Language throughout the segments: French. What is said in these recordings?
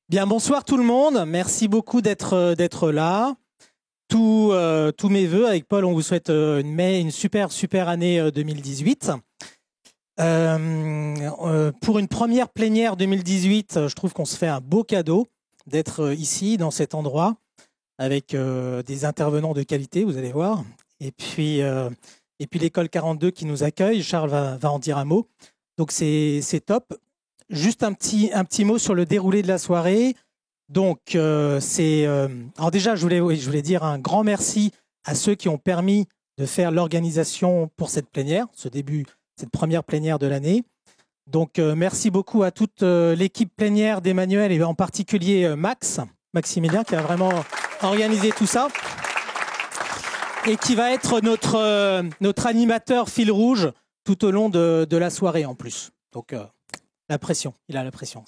Bien, bonsoir tout le monde. Merci beaucoup d'être là. Tous mes vœux avec Paul, on vous souhaite une super année 2018. Pour une première plénière 2018, je trouve qu'on se fait un beau cadeau d'être ici, dans cet endroit, avec des intervenants de qualité, vous allez voir. Et puis l'école 42 qui nous accueille. Charles va en dire un mot. Donc c'est top. Juste un petit mot sur le déroulé de la soirée. Donc, alors déjà, je voulais dire un grand merci à ceux qui ont permis de faire l'organisation pour cette plénière, cette première plénière de l'année. Donc, merci beaucoup à toute l'équipe plénière d'Emmanuel et en particulier Maximilien, qui a vraiment organisé tout ça et qui va être notre animateur fil rouge tout au long de la soirée en plus. Donc, il a la pression.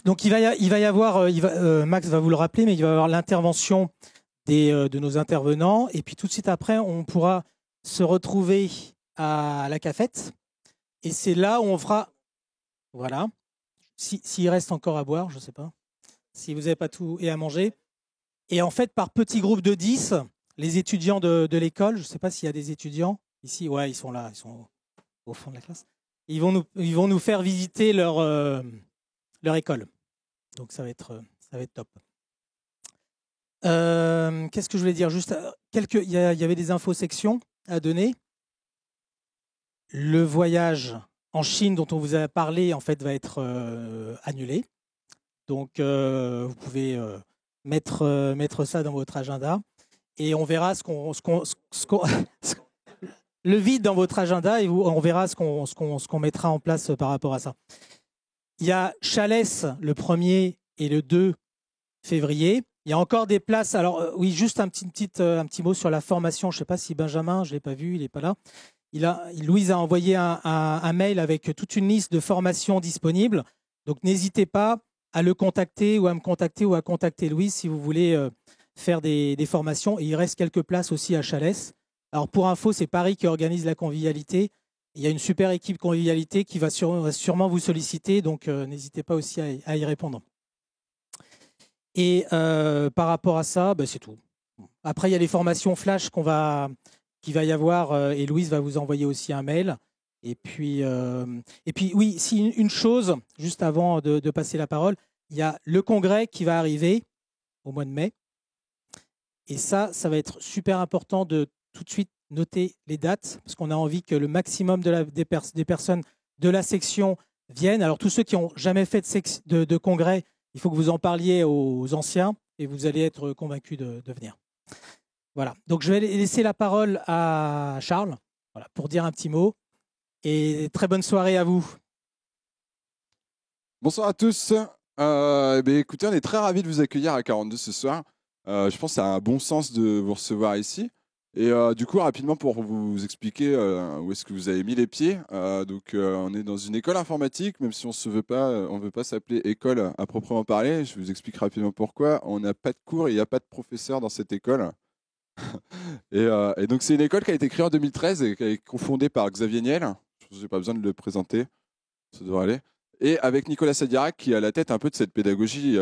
Donc il va y avoir, Max va vous le rappeler, mais il va y avoir l'intervention de nos intervenants, et puis tout de suite après, on pourra se retrouver à la cafette, et c'est là où on fera, voilà, s'il reste encore à boire, je ne sais pas, si vous n'avez pas tout et à manger, et en fait par petits groupes de 10, les étudiants de l'école, je ne sais pas s'il y a des étudiants ici, ouais, ils sont là, ils sont au fond de la classe. Ils vont nous faire visiter leur école. Donc ça va être top. Qu'est-ce que je voulais dire? Juste il y avait des infos sections à donner. Le voyage en Chine dont on vous a parlé en fait va être annulé. Donc vous pouvez mettre ça dans votre agenda et on verra le vide dans votre agenda et on verra ce qu'on mettra en place par rapport à ça. Il y a Chalès le 1er et le 2 février. Il y a encore des places. Alors oui, juste un petit mot sur la formation. Je ne sais pas si Benjamin, je ne l'ai pas vu, il n'est pas là. Louise a envoyé un mail avec toute une liste de formations disponibles. Donc n'hésitez pas à le contacter ou à me contacter ou à contacter Louise si vous voulez faire des formations. Et il reste quelques places aussi à Chalès. Alors pour info, c'est Paris qui organise la convivialité. Il y a une super équipe convivialité qui va sûrement vous solliciter, donc n'hésitez pas aussi à y répondre. Et par rapport à ça, c'est tout. Après, il y a les formations flash qu'il va y avoir et Louise va vous envoyer aussi un mail. Et puis oui, si une chose, juste avant de passer la parole, il y a le congrès qui va arriver au mois de mai. Et ça va être super important de tout de suite noter les dates, parce qu'on a envie que le maximum des personnes de la section viennent. Alors tous ceux qui n'ont jamais fait de congrès, il faut que vous en parliez aux anciens et vous allez être convaincus de venir. Voilà, donc je vais laisser la parole à Charles pour dire un petit mot. Et très bonne soirée à vous. Bonsoir à tous. Écoutez, on est très ravis de vous accueillir à 42 ce soir. Je pense que ça a un bon sens de vous recevoir ici. Et du coup, rapidement, pour vous expliquer où est-ce que vous avez mis les pieds. On est dans une école informatique, même si on ne veut pas s'appeler école à proprement parler. Je vous explique rapidement pourquoi. On n'a pas de cours et il n'y a pas de professeur dans cette école. et donc, c'est une école qui a été créée en 2013 et qui est cofondée par Xavier Niel. Je n'ai pas besoin de le présenter, ça devrait aller. Et avec Nicolas Sadirac qui est à la tête un peu de cette pédagogie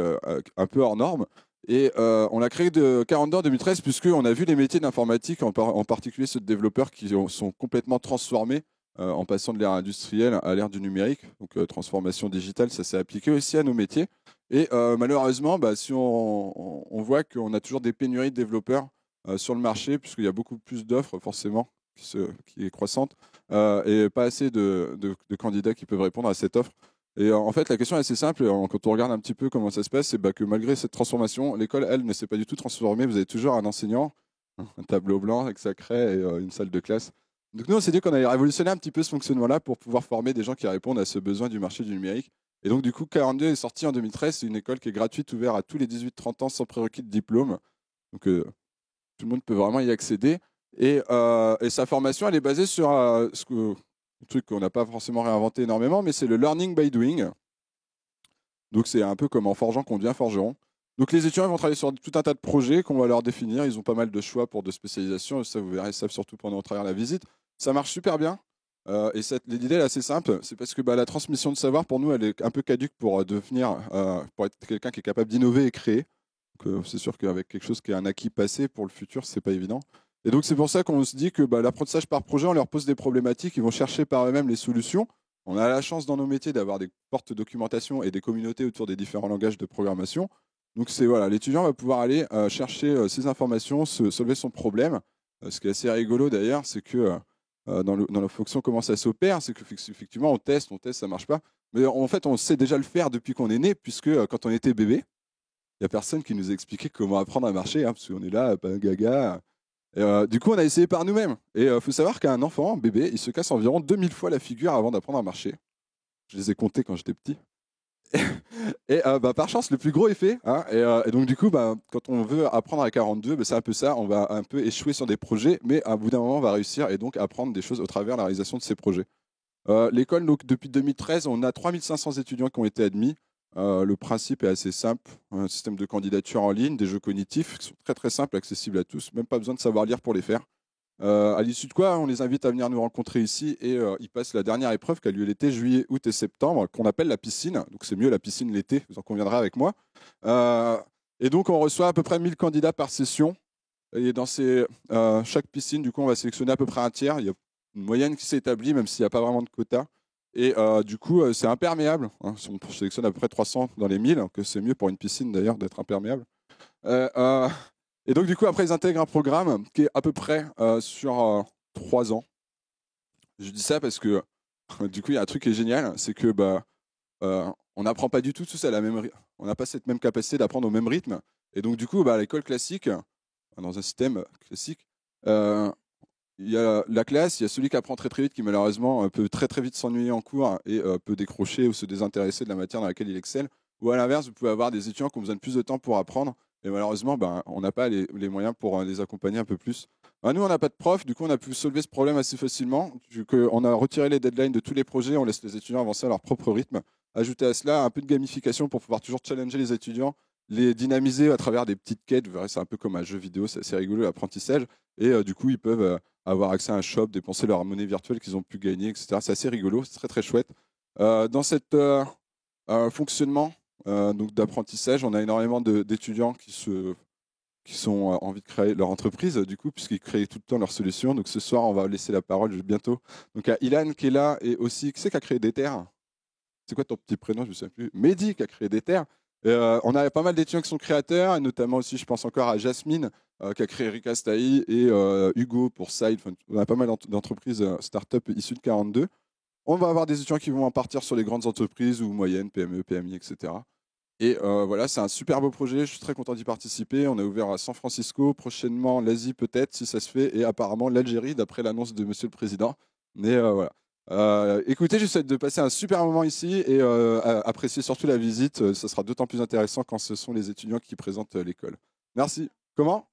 un peu hors norme. Et on l'a créé de 42 en 2013 puisqu'on a vu les métiers d'informatique, en particulier ceux de développeurs, qui sont complètement transformés en passant de l'ère industrielle à l'ère du numérique. Donc transformation digitale, ça s'est appliqué aussi à nos métiers. Et malheureusement, si on voit qu'on a toujours des pénuries de développeurs sur le marché, puisqu'il y a beaucoup plus d'offres forcément qui est croissante, et pas assez de candidats qui peuvent répondre à cette offre. Et en fait, la question est assez simple. Quand on regarde un petit peu comment ça se passe, c'est que malgré cette transformation, l'école, elle, ne s'est pas du tout transformée. Vous avez toujours un enseignant, un tableau blanc avec sa craie et une salle de classe. Donc nous, on s'est dit qu'on allait révolutionner un petit peu ce fonctionnement-là pour pouvoir former des gens qui répondent à ce besoin du marché du numérique. Et donc, du coup, 42 est sorti en 2013. C'est une école qui est gratuite, ouverte à tous les 18-30 ans sans prérequis de diplôme. Donc, tout le monde peut vraiment y accéder. Et sa formation, elle est basée sur un truc qu'on n'a pas forcément réinventé énormément, mais c'est le learning by doing. Donc c'est un peu comme en forgeant qu'on devient forgeron. Donc les étudiants vont travailler sur tout un tas de projets qu'on va leur définir. Ils ont pas mal de choix pour de spécialisation. Ça, vous verrez ça surtout pendant travers la visite. Ça marche super bien. L'idée est assez simple, c'est parce que la transmission de savoir, pour nous, elle est un peu caduque pour pour être quelqu'un qui est capable d'innover et créer. C'est sûr qu'avec quelque chose qui est un acquis passé, pour le futur, c'est pas évident. Et donc c'est pour ça qu'on se dit que l'apprentissage par projet, on leur pose des problématiques, ils vont chercher par eux-mêmes les solutions. On a la chance dans nos métiers d'avoir des fortes documentations et des communautés autour des différents langages de programmation. Donc l'étudiant va pouvoir aller chercher ces informations, solver son problème. Ce qui est assez rigolo d'ailleurs, c'est que dans la fonction comment ça s'opère, c'est qu'effectivement on teste, ça marche pas. Mais en fait, on sait déjà le faire depuis qu'on est né, puisque quand on était bébé, il n'y a personne qui nous a expliqué comment apprendre à marcher, hein, parce qu'on est là, gaga. Du coup, on a essayé par nous-mêmes. Et il faut savoir qu'un enfant, un bébé, il se casse environ 2000 fois la figure avant d'apprendre à marcher. Je les ai comptés quand j'étais petit. Et par chance, le plus gros est fait. Hein, et donc, du coup, quand on veut apprendre à 42, c'est un peu ça. On va un peu échouer sur des projets, mais à bout d'un moment, on va réussir et donc apprendre des choses au travers de la réalisation de ces projets. L'école, donc, depuis 2013, on a 3500 étudiants qui ont été admis. Le principe est assez simple. Un système de candidature en ligne, des jeux cognitifs qui sont très très simples, accessibles à tous. Même pas besoin de savoir lire pour les faire. À l'issue de quoi, on les invite à venir nous rencontrer ici et ils passent la dernière épreuve qui a lieu l'été, juillet, août et septembre, qu'on appelle la piscine. Donc c'est mieux la piscine l'été, vous en conviendrez avec moi. Et donc on reçoit à peu près 1000 candidats par session. Et dans chaque piscine, du coup, on va sélectionner à peu près un tiers. Il y a une moyenne qui s'est établie, même s'il n'y a pas vraiment de quota. Et du coup, c'est imperméable. Hein. On sélectionne à peu près 300 dans les 1000, que c'est mieux pour une piscine d'ailleurs d'être imperméable. Et donc, du coup, après, ils intègrent un programme qui est à peu près sur 3 ans. Je dis ça parce que, du coup, il y a un truc qui est génial, c'est que on n'apprend pas du tout tous à la même on n'a pas cette même capacité d'apprendre au même rythme. Et donc, du coup, à l'école classique, dans un système classique, il y a la classe, il y a celui qui apprend très très vite, qui malheureusement peut très très vite s'ennuyer en cours et peut décrocher ou se désintéresser de la matière dans laquelle il excelle. Ou à l'inverse, vous pouvez avoir des étudiants qui ont besoin de plus de temps pour apprendre. Et malheureusement, on n'a pas les moyens pour les accompagner un peu plus. Nous, on n'a pas de prof, du coup, on a pu soulever ce problème assez facilement. On a retiré les deadlines de tous les projets, on laisse les étudiants avancer à leur propre rythme. Ajouter à cela un peu de gamification pour pouvoir toujours challenger les étudiants, les dynamiser à travers des petites quêtes. Vous verrez, c'est un peu comme un jeu vidéo, c'est assez rigolo l'apprentissage. Et du coup, ils peuvent avoir accès à un shop, dépenser leur monnaie virtuelle qu'ils ont pu gagner, etc. C'est assez rigolo, c'est très très chouette. Dans cet fonctionnement donc d'apprentissage, on a énormément d'étudiants qui ont envie de créer leur entreprise, du coup, puisqu'ils créent tout le temps leurs solutions. Donc ce soir, on va laisser la parole bientôt. Donc à Ilan qui est là et aussi, qui c'est qui a créé Déter? C'est quoi ton petit prénom? Je ne sais plus. Mehdi qui a créé Déter. On a pas mal d'étudiants qui sont créateurs, et notamment aussi, je pense encore à Jasmine, qui a créé Ricastai, et Hugo pour Side. Enfin, on a pas mal d'entreprises start-up issues de 42. On va avoir des étudiants qui vont en partir sur les grandes entreprises ou moyennes, PME, PMI, etc. Et voilà, c'est un super beau projet. Je suis très content d'y participer. On est ouvert à San Francisco, prochainement l'Asie peut-être, si ça se fait, et apparemment l'Algérie, d'après l'annonce de Monsieur le Président. Mais voilà. Écoutez, je souhaite de passer un super moment ici et apprécier surtout la visite. Ça sera d'autant plus intéressant quand ce sont les étudiants qui présentent l'école. Merci. Comment?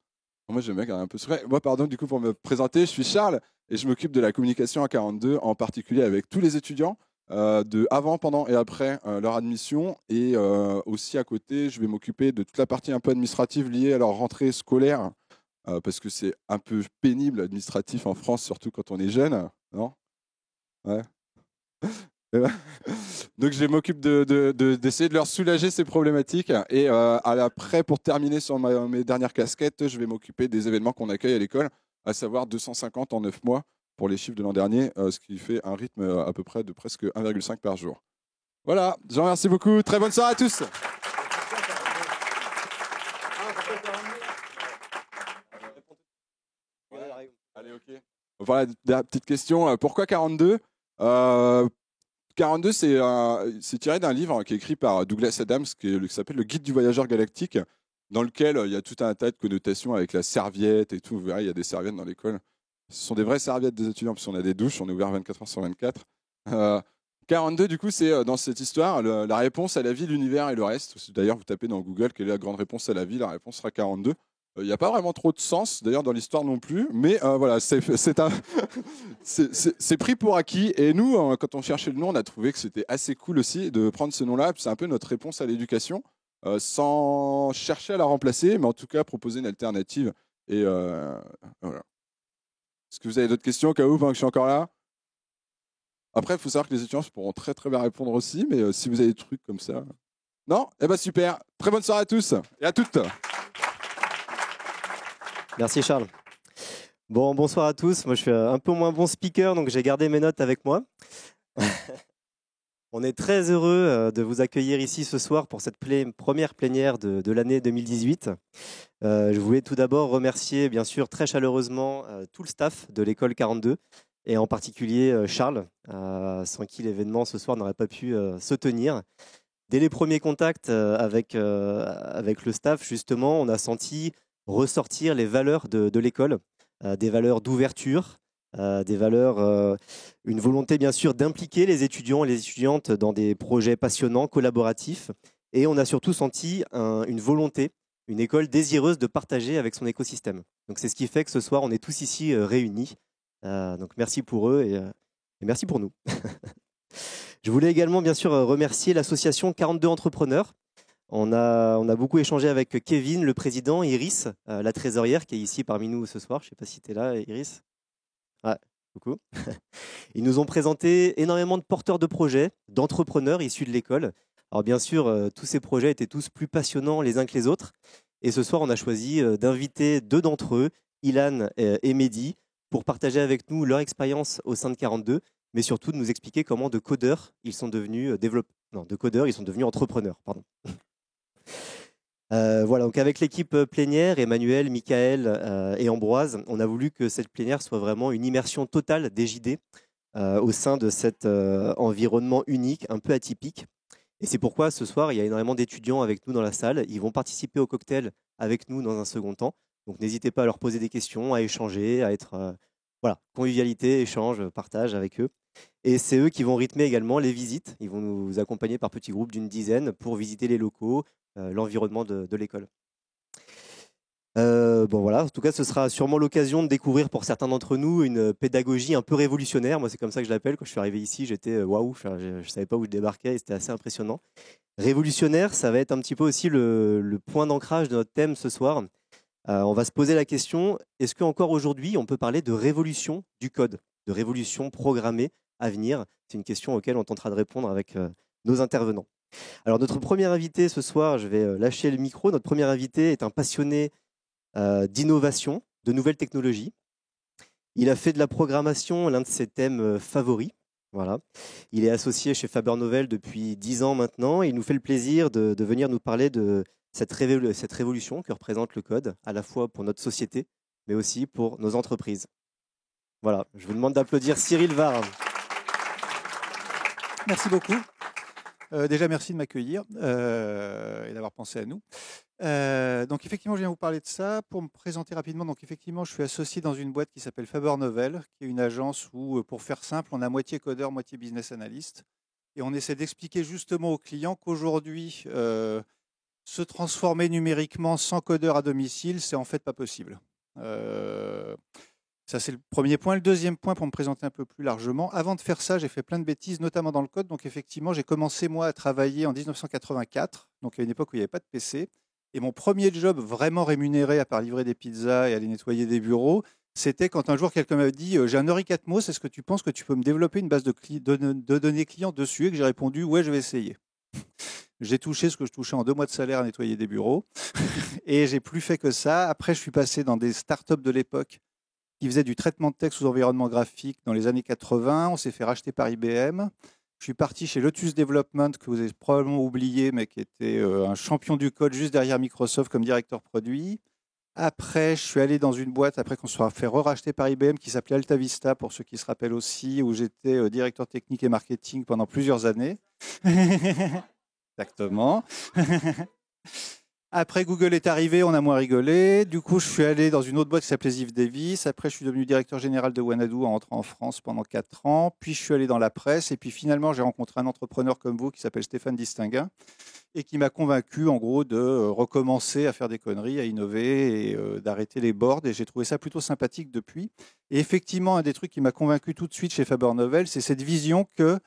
Moi, j'aime bien garder un peu secret. Moi, pardon, du coup, pour me présenter, je suis Charles et je m'occupe de la communication à 42, en particulier avec tous les étudiants, de avant, pendant et après leur admission. Et aussi à côté, je vais m'occuper de toute la partie un peu administrative liée à leur rentrée scolaire, parce que c'est un peu pénible administratif en France, surtout quand on est jeune, non? Ouais. Donc je m'occupe d'essayer de leur soulager ces problématiques. Et après, pour terminer sur mes dernières casquettes, je vais m'occuper des événements qu'on accueille à l'école, à savoir 250 en 9 mois pour les chiffres de l'an dernier, ce qui fait un rythme à peu près de presque 1,5 par jour. Voilà, je vous remercie beaucoup. Très bonne soirée à tous. Allez, ok. Voilà, la petite question. Pourquoi 42? 42, c'est tiré d'un livre qui est écrit par Douglas Adams, qui s'appelle Le Guide du voyageur galactique, dans lequel il y a tout un tas de connotations avec la serviette et tout. Vous verrez, il y a des serviettes dans l'école. Ce sont des vraies serviettes des étudiants, puisqu'on a des douches, on est ouvert 24 heures sur 24. 42, du coup, c'est dans cette histoire la réponse à la vie, l'univers et le reste. D'ailleurs, vous tapez dans Google quelle est la grande réponse à la vie, la réponse sera 42. Il n'y a pas vraiment trop de sens, d'ailleurs, dans l'histoire non plus, mais voilà, c'est pris pour acquis. Et nous, quand on cherchait le nom, on a trouvé que c'était assez cool aussi de prendre ce nom-là. C'est un peu notre réponse à l'éducation, sans chercher à la remplacer, mais en tout cas proposer une alternative. Et voilà. Est-ce que vous avez d'autres questions au cas où, pendant que je suis encore là? Après, il faut savoir que les étudiants pourront très très bien répondre aussi, mais si vous avez des trucs comme ça... Non? Eh ben super. Très bonne soirée à tous et à toutes. Merci Charles. Bon, bonsoir à tous. Moi, je suis un peu moins bon speaker, donc j'ai gardé mes notes avec moi. On est très heureux de vous accueillir ici ce soir pour cette première plénière de l'année 2018. Je voulais tout d'abord remercier, bien sûr, très chaleureusement tout le staff de l'école 42 et en particulier Charles, sans qui l'événement ce soir n'aurait pas pu se tenir. Dès les premiers contacts avec le staff, justement, on a senti ressortir les valeurs de l'école, des valeurs d'ouverture, des valeurs, une volonté bien sûr d'impliquer les étudiants et les étudiantes dans des projets passionnants, collaboratifs. Et on a surtout senti une volonté, une école désireuse de partager avec son écosystème. Donc c'est ce qui fait que ce soir, on est tous ici réunis. Donc merci pour eux et merci pour nous. Je voulais également bien sûr remercier l'association 42 entrepreneurs. On a beaucoup échangé avec Kevin, le président, Iris, la trésorière qui est ici parmi nous ce soir. Je ne sais pas si tu es là, Iris. Ouais, coucou. Ils nous ont présenté énormément de porteurs de projets, d'entrepreneurs issus de l'école. Alors bien sûr, tous ces projets étaient tous plus passionnants les uns que les autres. Et ce soir, on a choisi d'inviter deux d'entre eux, Ilan et Mehdi, pour partager avec nous leur expérience au sein de 42, mais surtout de nous expliquer comment de codeurs, ils sont devenus ils sont devenus entrepreneurs. Pardon. Voilà, donc avec l'équipe plénière, Emmanuel, Michael et Ambroise, on a voulu que cette plénière soit vraiment une immersion totale des JD au sein de cet environnement unique, un peu atypique. Et c'est pourquoi ce soir, il y a énormément d'étudiants avec nous dans la salle. Ils vont participer au cocktail avec nous dans un second temps. Donc n'hésitez pas à leur poser des questions, à échanger, à être convivialité, échange, partage avec eux. Et c'est eux qui vont rythmer également les visites. Ils vont nous accompagner par petits groupes d'une dizaine pour visiter les locaux, l'environnement de l'école. En tout cas, ce sera sûrement l'occasion de découvrir pour certains d'entre nous une pédagogie un peu révolutionnaire. Moi, c'est comme ça que je l'appelle. Quand je suis arrivé ici, j'étais waouh, je ne savais pas où je débarquais et c'était assez impressionnant. Révolutionnaire, ça va être un petit peu aussi le point d'ancrage de notre thème ce soir. On va se poser la question, est-ce qu'encore aujourd'hui, on peut parler de révolution du code, de révolution programmée à venir? C'est une question auquel on tentera de répondre avec nos intervenants. Alors, notre premier invité ce soir, je vais lâcher le micro. Notre premier invité est un passionné d'innovation, de nouvelles technologies. Il a fait de la programmation l'un de ses thèmes favoris. Voilà. Il est associé chez Faber Novel depuis 10 ans maintenant. Et il nous fait le plaisir de venir nous parler de cette révolution que représente le code, à la fois pour notre société, mais aussi pour nos entreprises. Voilà, je vous demande d'applaudir Cyril Varre. Merci beaucoup. Déjà, merci de m'accueillir et d'avoir pensé à nous. Donc, effectivement, je viens vous parler de ça. Pour me présenter rapidement, donc, effectivement, je suis associé dans une boîte qui s'appelle Faber Novel, qui est une agence où, pour faire simple, on a moitié codeur, moitié business analyst. Et on essaie d'expliquer justement aux clients qu'aujourd'hui, se transformer numériquement sans codeur à domicile, c'est en fait pas possible. Ça, c'est le premier point. Le deuxième point, pour me présenter un peu plus largement, avant de faire ça, j'ai fait plein de bêtises, notamment dans le code. Donc, effectivement, j'ai commencé, moi, à travailler en 1984, donc à une époque où il n'y avait pas de PC. Et mon premier job vraiment rémunéré, à part livrer des pizzas et aller nettoyer des bureaux, c'était quand un jour, quelqu'un m'a dit « J'ai un Euric-Atmos, est-ce que tu penses que tu peux me développer une base de données clients dessus ?» Et que j'ai répondu « Ouais, je vais essayer. » J'ai touché ce que je touchais en 2 mois de salaire à nettoyer des bureaux. Et j'ai plus fait que ça. Après, je suis passé dans des startups de l'époque qui faisaient du traitement de texte sous environnement graphique dans les années 80. On s'est fait racheter par IBM. Je suis parti chez Lotus Development, que vous avez probablement oublié, mais qui était un champion du code juste derrière Microsoft comme directeur produit. Après, je suis allé dans une boîte, après qu'on soit fait racheter par IBM, qui s'appelait AltaVista, pour ceux qui se rappellent aussi, où j'étais directeur technique et marketing pendant plusieurs années. Exactement. Après, Google est arrivé, on a moins rigolé. Du coup, je suis allé dans une autre boîte qui s'appelait Ziff Davis. Après, je suis devenu directeur général de Wanadoo en rentrant en France pendant 4 ans. Puis, je suis allé dans la presse. Et puis, finalement, j'ai rencontré un entrepreneur comme vous qui s'appelle Stéphane Distinguin et qui m'a convaincu, en gros, de recommencer à faire des conneries, à innover et d'arrêter les boards. Et j'ai trouvé ça plutôt sympathique depuis. Et effectivement, un des trucs qui m'a convaincu tout de suite chez Faber Novel, c'est cette vision que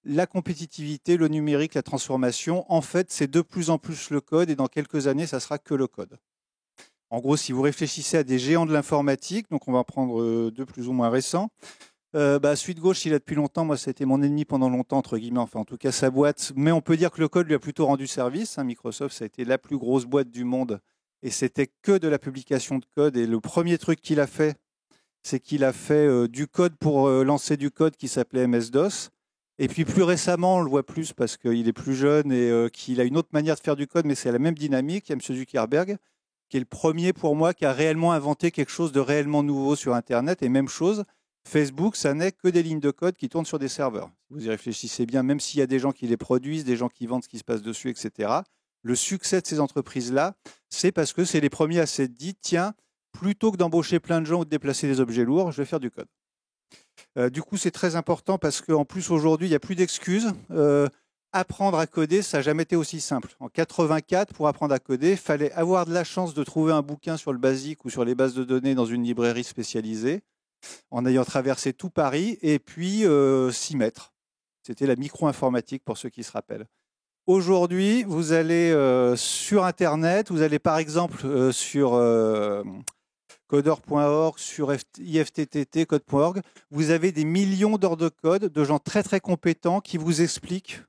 la compétitivité, le numérique, la transformation, en fait, c'est de plus en plus le code et dans quelques années, ça sera que le code. En gros, si vous réfléchissez à des géants de l'informatique, donc on va prendre 2 plus ou moins récents, Suite Gauche, il a depuis longtemps. Moi, ça a été mon ennemi pendant longtemps, entre guillemets. Enfin, en tout cas, sa boîte. Mais on peut dire que le code lui a plutôt rendu service. Microsoft, ça a été la plus grosse boîte du monde. Et c'était que de la publication de code. Et le premier truc qu'il a fait, c'est qu'il a fait du code pour lancer du code qui s'appelait MS-DOS. Et puis plus récemment, on le voit plus parce qu'il est plus jeune et qu'il a une autre manière de faire du code, mais c'est la même dynamique. Il y a M. Zuckerberg, qui est le premier pour moi, qui a réellement inventé quelque chose de réellement nouveau sur Internet. Et même chose, Facebook, ça n'est que des lignes de code qui tournent sur des serveurs. Si vous y réfléchissez bien, même s'il y a des gens qui les produisent, des gens qui vendent ce qui se passe dessus, etc., le succès de ces entreprises-là, c'est parce que c'est les premiers à s'être dit, tiens, plutôt que d'embaucher plein de gens ou de déplacer des objets lourds, je vais faire du code. Du coup, c'est très important parce qu'en plus, aujourd'hui, il n'y a plus d'excuses. Apprendre à coder, ça n'a jamais été aussi simple. En 84, pour apprendre à coder, il fallait avoir de la chance de trouver un bouquin sur le BASIC ou sur les bases de données dans une librairie spécialisée, en ayant traversé tout Paris, et puis s'y mettre. C'était la micro-informatique, pour ceux qui se rappellent. Aujourd'hui, vous allez sur Internet, vous allez par exemple sur codeur.org, sur IFTTT, code.org, vous avez des millions d'heures de code de gens très très compétents qui vous expliquent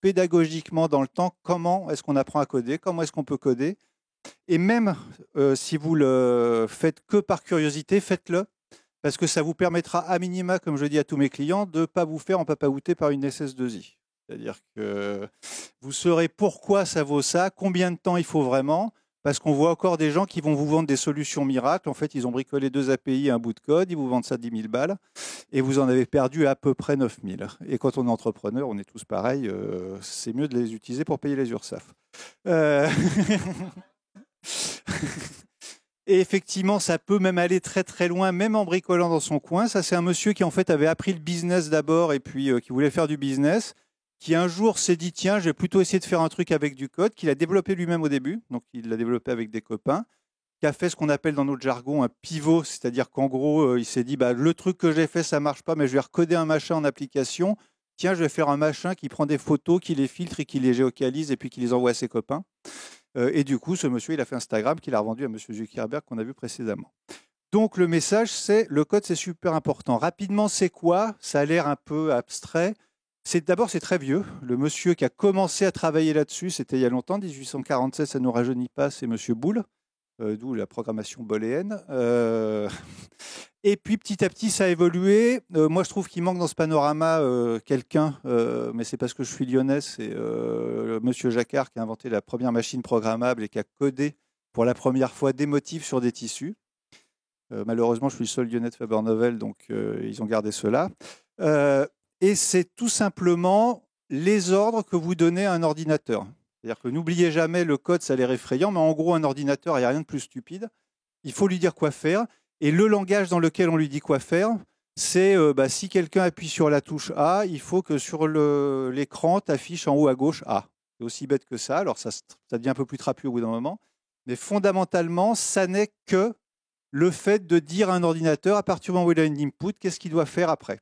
pédagogiquement dans le temps comment est-ce qu'on apprend à coder, comment est-ce qu'on peut coder. Et même si vous le faites que par curiosité, faites-le, parce que ça vous permettra à minima, comme je dis à tous mes clients, de ne pas vous faire en papaouter par une SS2I. C'est-à-dire que vous saurez pourquoi ça vaut ça, combien de temps il faut vraiment, parce qu'on voit encore des gens qui vont vous vendre des solutions miracles. En fait, ils ont bricolé 2 API et un bout de code, ils vous vendent ça 10 000 balles, et vous en avez perdu à peu près 9 000. Et quand on est entrepreneur, on est tous pareils, c'est mieux de les utiliser pour payer les URSSAF. Et effectivement, ça peut même aller très très loin, même en bricolant dans son coin. Ça, c'est un monsieur qui en fait avait appris le business d'abord et puis qui voulait faire du business, qui un jour s'est dit tiens, je vais plutôt essayer de faire un truc avec du code, qu'il a développé lui-même au début, donc il l'a développé avec des copains, qui a fait ce qu'on appelle dans notre jargon un pivot, c'est-à-dire qu'en gros, il s'est dit le truc que j'ai fait, ça marche pas, mais je vais recoder un machin en application. Tiens, je vais faire un machin qui prend des photos, qui les filtre et qui les géocalise et puis qui les envoie à ses copains. Et du coup, ce monsieur, il a fait Instagram qu'il a revendu à M. Zuckerberg qu'on a vu précédemment. Donc le message, c'est le code, c'est super important. Rapidement, c'est quoi? Ça a l'air un peu abstrait. D'abord, c'est très vieux. Le monsieur qui a commencé à travailler là-dessus, c'était il y a longtemps, 1847, ça ne nous rajeunit pas, c'est monsieur Boole, d'où la programmation booléenne. Et puis petit à petit, ça a évolué. Moi, je trouve qu'il manque dans ce panorama quelqu'un, mais c'est parce que je suis lyonnais, c'est monsieur Jacquard qui a inventé la première machine programmable et qui a codé pour la première fois des motifs sur des tissus. Malheureusement, je suis le seul lyonnais de Faber-Novel, donc ils ont gardé cela. Et c'est tout simplement les ordres que vous donnez à un ordinateur. C'est-à-dire que n'oubliez jamais, le code, ça a l'air effrayant, mais en gros, un ordinateur, il n'y a rien de plus stupide. Il faut lui dire quoi faire. Et le langage dans lequel on lui dit quoi faire, c'est si quelqu'un appuie sur la touche A, il faut que sur l'écran, tu affiches en haut à gauche A. C'est aussi bête que ça. Alors, ça devient un peu plus trapu au bout d'un moment. Mais fondamentalement, ça n'est que le fait de dire à un ordinateur, à partir du moment où il a une input, qu'est-ce qu'il doit faire après.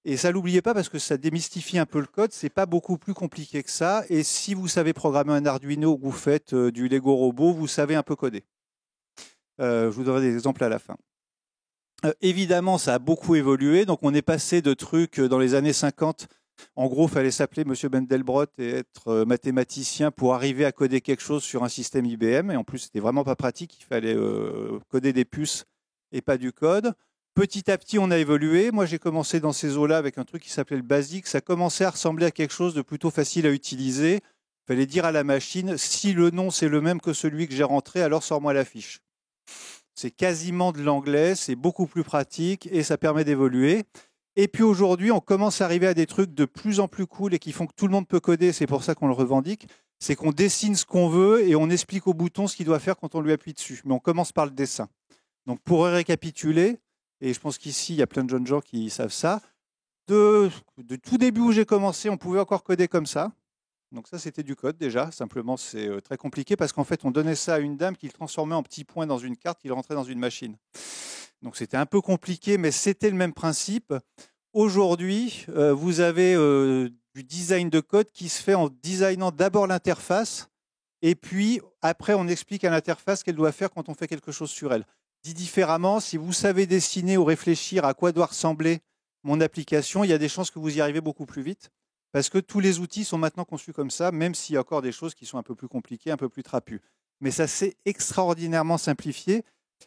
Et ça, n'oubliez pas, parce que ça démystifie un peu le code, c'est pas beaucoup plus compliqué que ça. Et si vous savez programmer un Arduino ou que vous faites du Lego robot, vous savez un peu coder. Je vous donnerai des exemples à la fin. Évidemment, ça a beaucoup évolué. Donc, on est passé de trucs dans les années 50. En gros, il fallait s'appeler M. Mandelbrot et être mathématicien pour arriver à coder quelque chose sur un système IBM. Et en plus, c'était vraiment pas pratique. Il fallait coder des puces et pas du code. Petit à petit, on a évolué. Moi, j'ai commencé dans ces eaux-là avec un truc qui s'appelait le BASIC. Ça commençait à ressembler à quelque chose de plutôt facile à utiliser. Il fallait dire à la machine, si le nom c'est le même que celui que j'ai rentré, alors sors-moi la fiche. C'est quasiment de l'anglais, c'est beaucoup plus pratique et ça permet d'évoluer. Et puis aujourd'hui, on commence à arriver à des trucs de plus en plus cool et qui font que tout le monde peut coder. C'est pour ça qu'on le revendique. C'est qu'on dessine ce qu'on veut et on explique au bouton ce qu'il doit faire quand on lui appuie dessus. Mais on commence par le dessin. Donc pour récapituler, et je pense qu'ici, il y a plein de jeunes gens qui savent ça. De tout début où j'ai commencé, on pouvait encore coder comme ça. Donc ça, c'était du code déjà. Simplement, c'est très compliqué parce qu'en fait, on donnait ça à une dame qui le transformait en petits points dans une carte, qui le rentrait dans une machine. Donc c'était un peu compliqué, mais c'était le même principe. Aujourd'hui, vous avez du design de code qui se fait en designant d'abord l'interface et puis après, on explique à l'interface qu'elle doit faire quand on fait quelque chose sur elle. Dit différemment, si vous savez dessiner ou réfléchir à quoi doit ressembler mon application, il y a des chances que vous y arrivez beaucoup plus vite. Parce que tous les outils sont maintenant conçus comme ça, même s'il y a encore des choses qui sont un peu plus compliquées, un peu plus trapues. Mais ça s'est extraordinairement simplifié.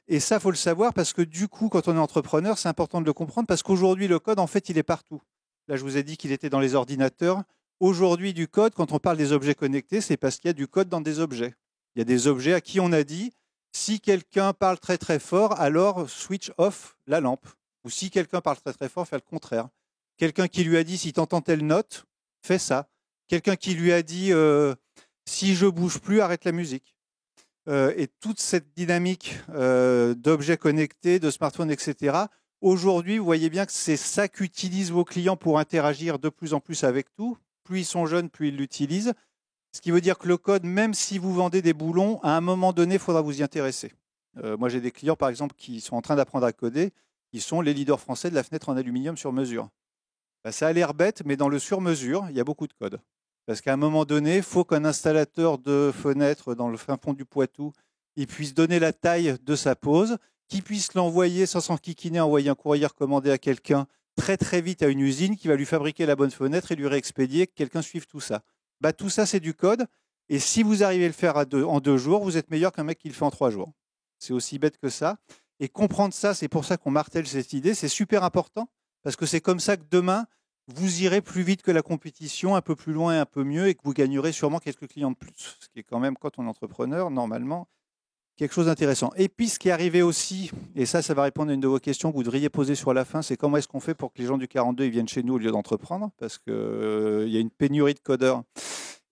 Et ça, il faut le savoir parce que du coup, quand on est entrepreneur, c'est important de le comprendre parce qu'aujourd'hui, le code, en fait, il est partout. Là, je vous ai dit qu'il était dans les ordinateurs. Aujourd'hui, du code, quand on parle des objets connectés, c'est parce qu'il y a du code dans des objets. Il y a des objets à qui on a dit, si quelqu'un parle très très fort, alors switch off la lampe. Ou si quelqu'un parle très très fort, fait le contraire. Quelqu'un qui lui a dit, si tu entends telle note, fais ça. Quelqu'un qui lui a dit, si je bouge plus, arrête la musique. Et toute cette dynamique d'objets connectés, de smartphones, etc., aujourd'hui, vous voyez bien que c'est ça qu'utilisent vos clients pour interagir de plus en plus avec tout. Plus ils sont jeunes, plus ils l'utilisent. Ce qui veut dire que le code, même si vous vendez des boulons, à un moment donné, il faudra vous y intéresser. Moi, j'ai des clients, par exemple, qui sont en train d'apprendre à coder, qui sont les leaders français de la fenêtre en aluminium sur mesure. Ben, ça a l'air bête, mais dans le sur-mesure, il y a beaucoup de code. Parce qu'à un moment donné, il faut qu'un installateur de fenêtres dans le fin fond du Poitou, il puisse donner la taille de sa pose, qu'il puisse l'envoyer sans s'enquiquiner, envoyer un courrier recommandé à quelqu'un très très vite à une usine qui va lui fabriquer la bonne fenêtre et lui réexpédier, que quelqu'un suive tout ça. Bah, tout ça, c'est du code. Et si vous arrivez à le faire en 2 jours, vous êtes meilleur qu'un mec qui le fait en 3 jours. C'est aussi bête que ça. Et comprendre ça, c'est pour ça qu'on martèle cette idée. C'est super important parce que c'est comme ça que demain, vous irez plus vite que la compétition, un peu plus loin et un peu mieux, et que vous gagnerez sûrement quelques clients de plus. Ce qui est quand même, quand on est entrepreneur, normalement, quelque chose d'intéressant. Et puis, ce qui est arrivé aussi, et ça va répondre à une de vos questions que vous devriez poser sur la fin, c'est comment est-ce qu'on fait pour que les gens du 42 ils viennent chez nous au lieu d'entreprendre, parce qu'il y a une pénurie de codeurs.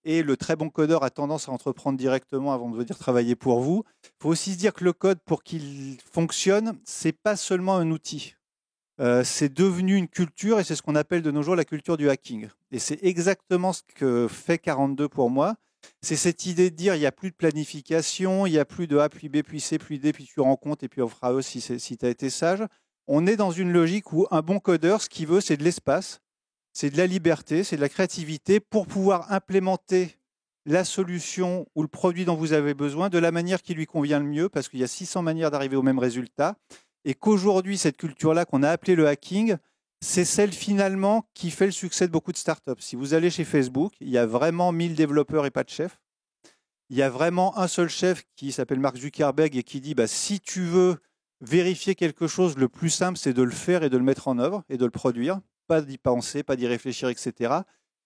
Et le très bon codeur a tendance à entreprendre directement avant de venir travailler pour vous. Il faut aussi se dire que le code, pour qu'il fonctionne, ce n'est pas seulement un outil. C'est devenu une culture et c'est ce qu'on appelle de nos jours la culture du hacking. Et c'est exactement ce que fait 42 pour moi. C'est cette idée de dire il n'y a plus de planification, il n'y a plus de A, puis B, puis C, puis D, puis tu rends compte et puis on fera E si tu as été sage. On est dans une logique où un bon codeur, ce qu'il veut, c'est de l'espace, c'est de la liberté, c'est de la créativité pour pouvoir implémenter la solution ou le produit dont vous avez besoin de la manière qui lui convient le mieux, parce qu'il y a 600 manières d'arriver au même résultat. Et qu'aujourd'hui, cette culture-là qu'on a appelée le hacking, c'est celle finalement qui fait le succès de beaucoup de startups. Si vous allez chez Facebook, il y a vraiment 1000 développeurs et pas de chef. Il y a vraiment un seul chef qui s'appelle Mark Zuckerberg et qui dit si tu veux vérifier quelque chose, le plus simple, c'est de le faire et de le mettre en œuvre et de le produire. Pas d'y penser, pas d'y réfléchir, etc.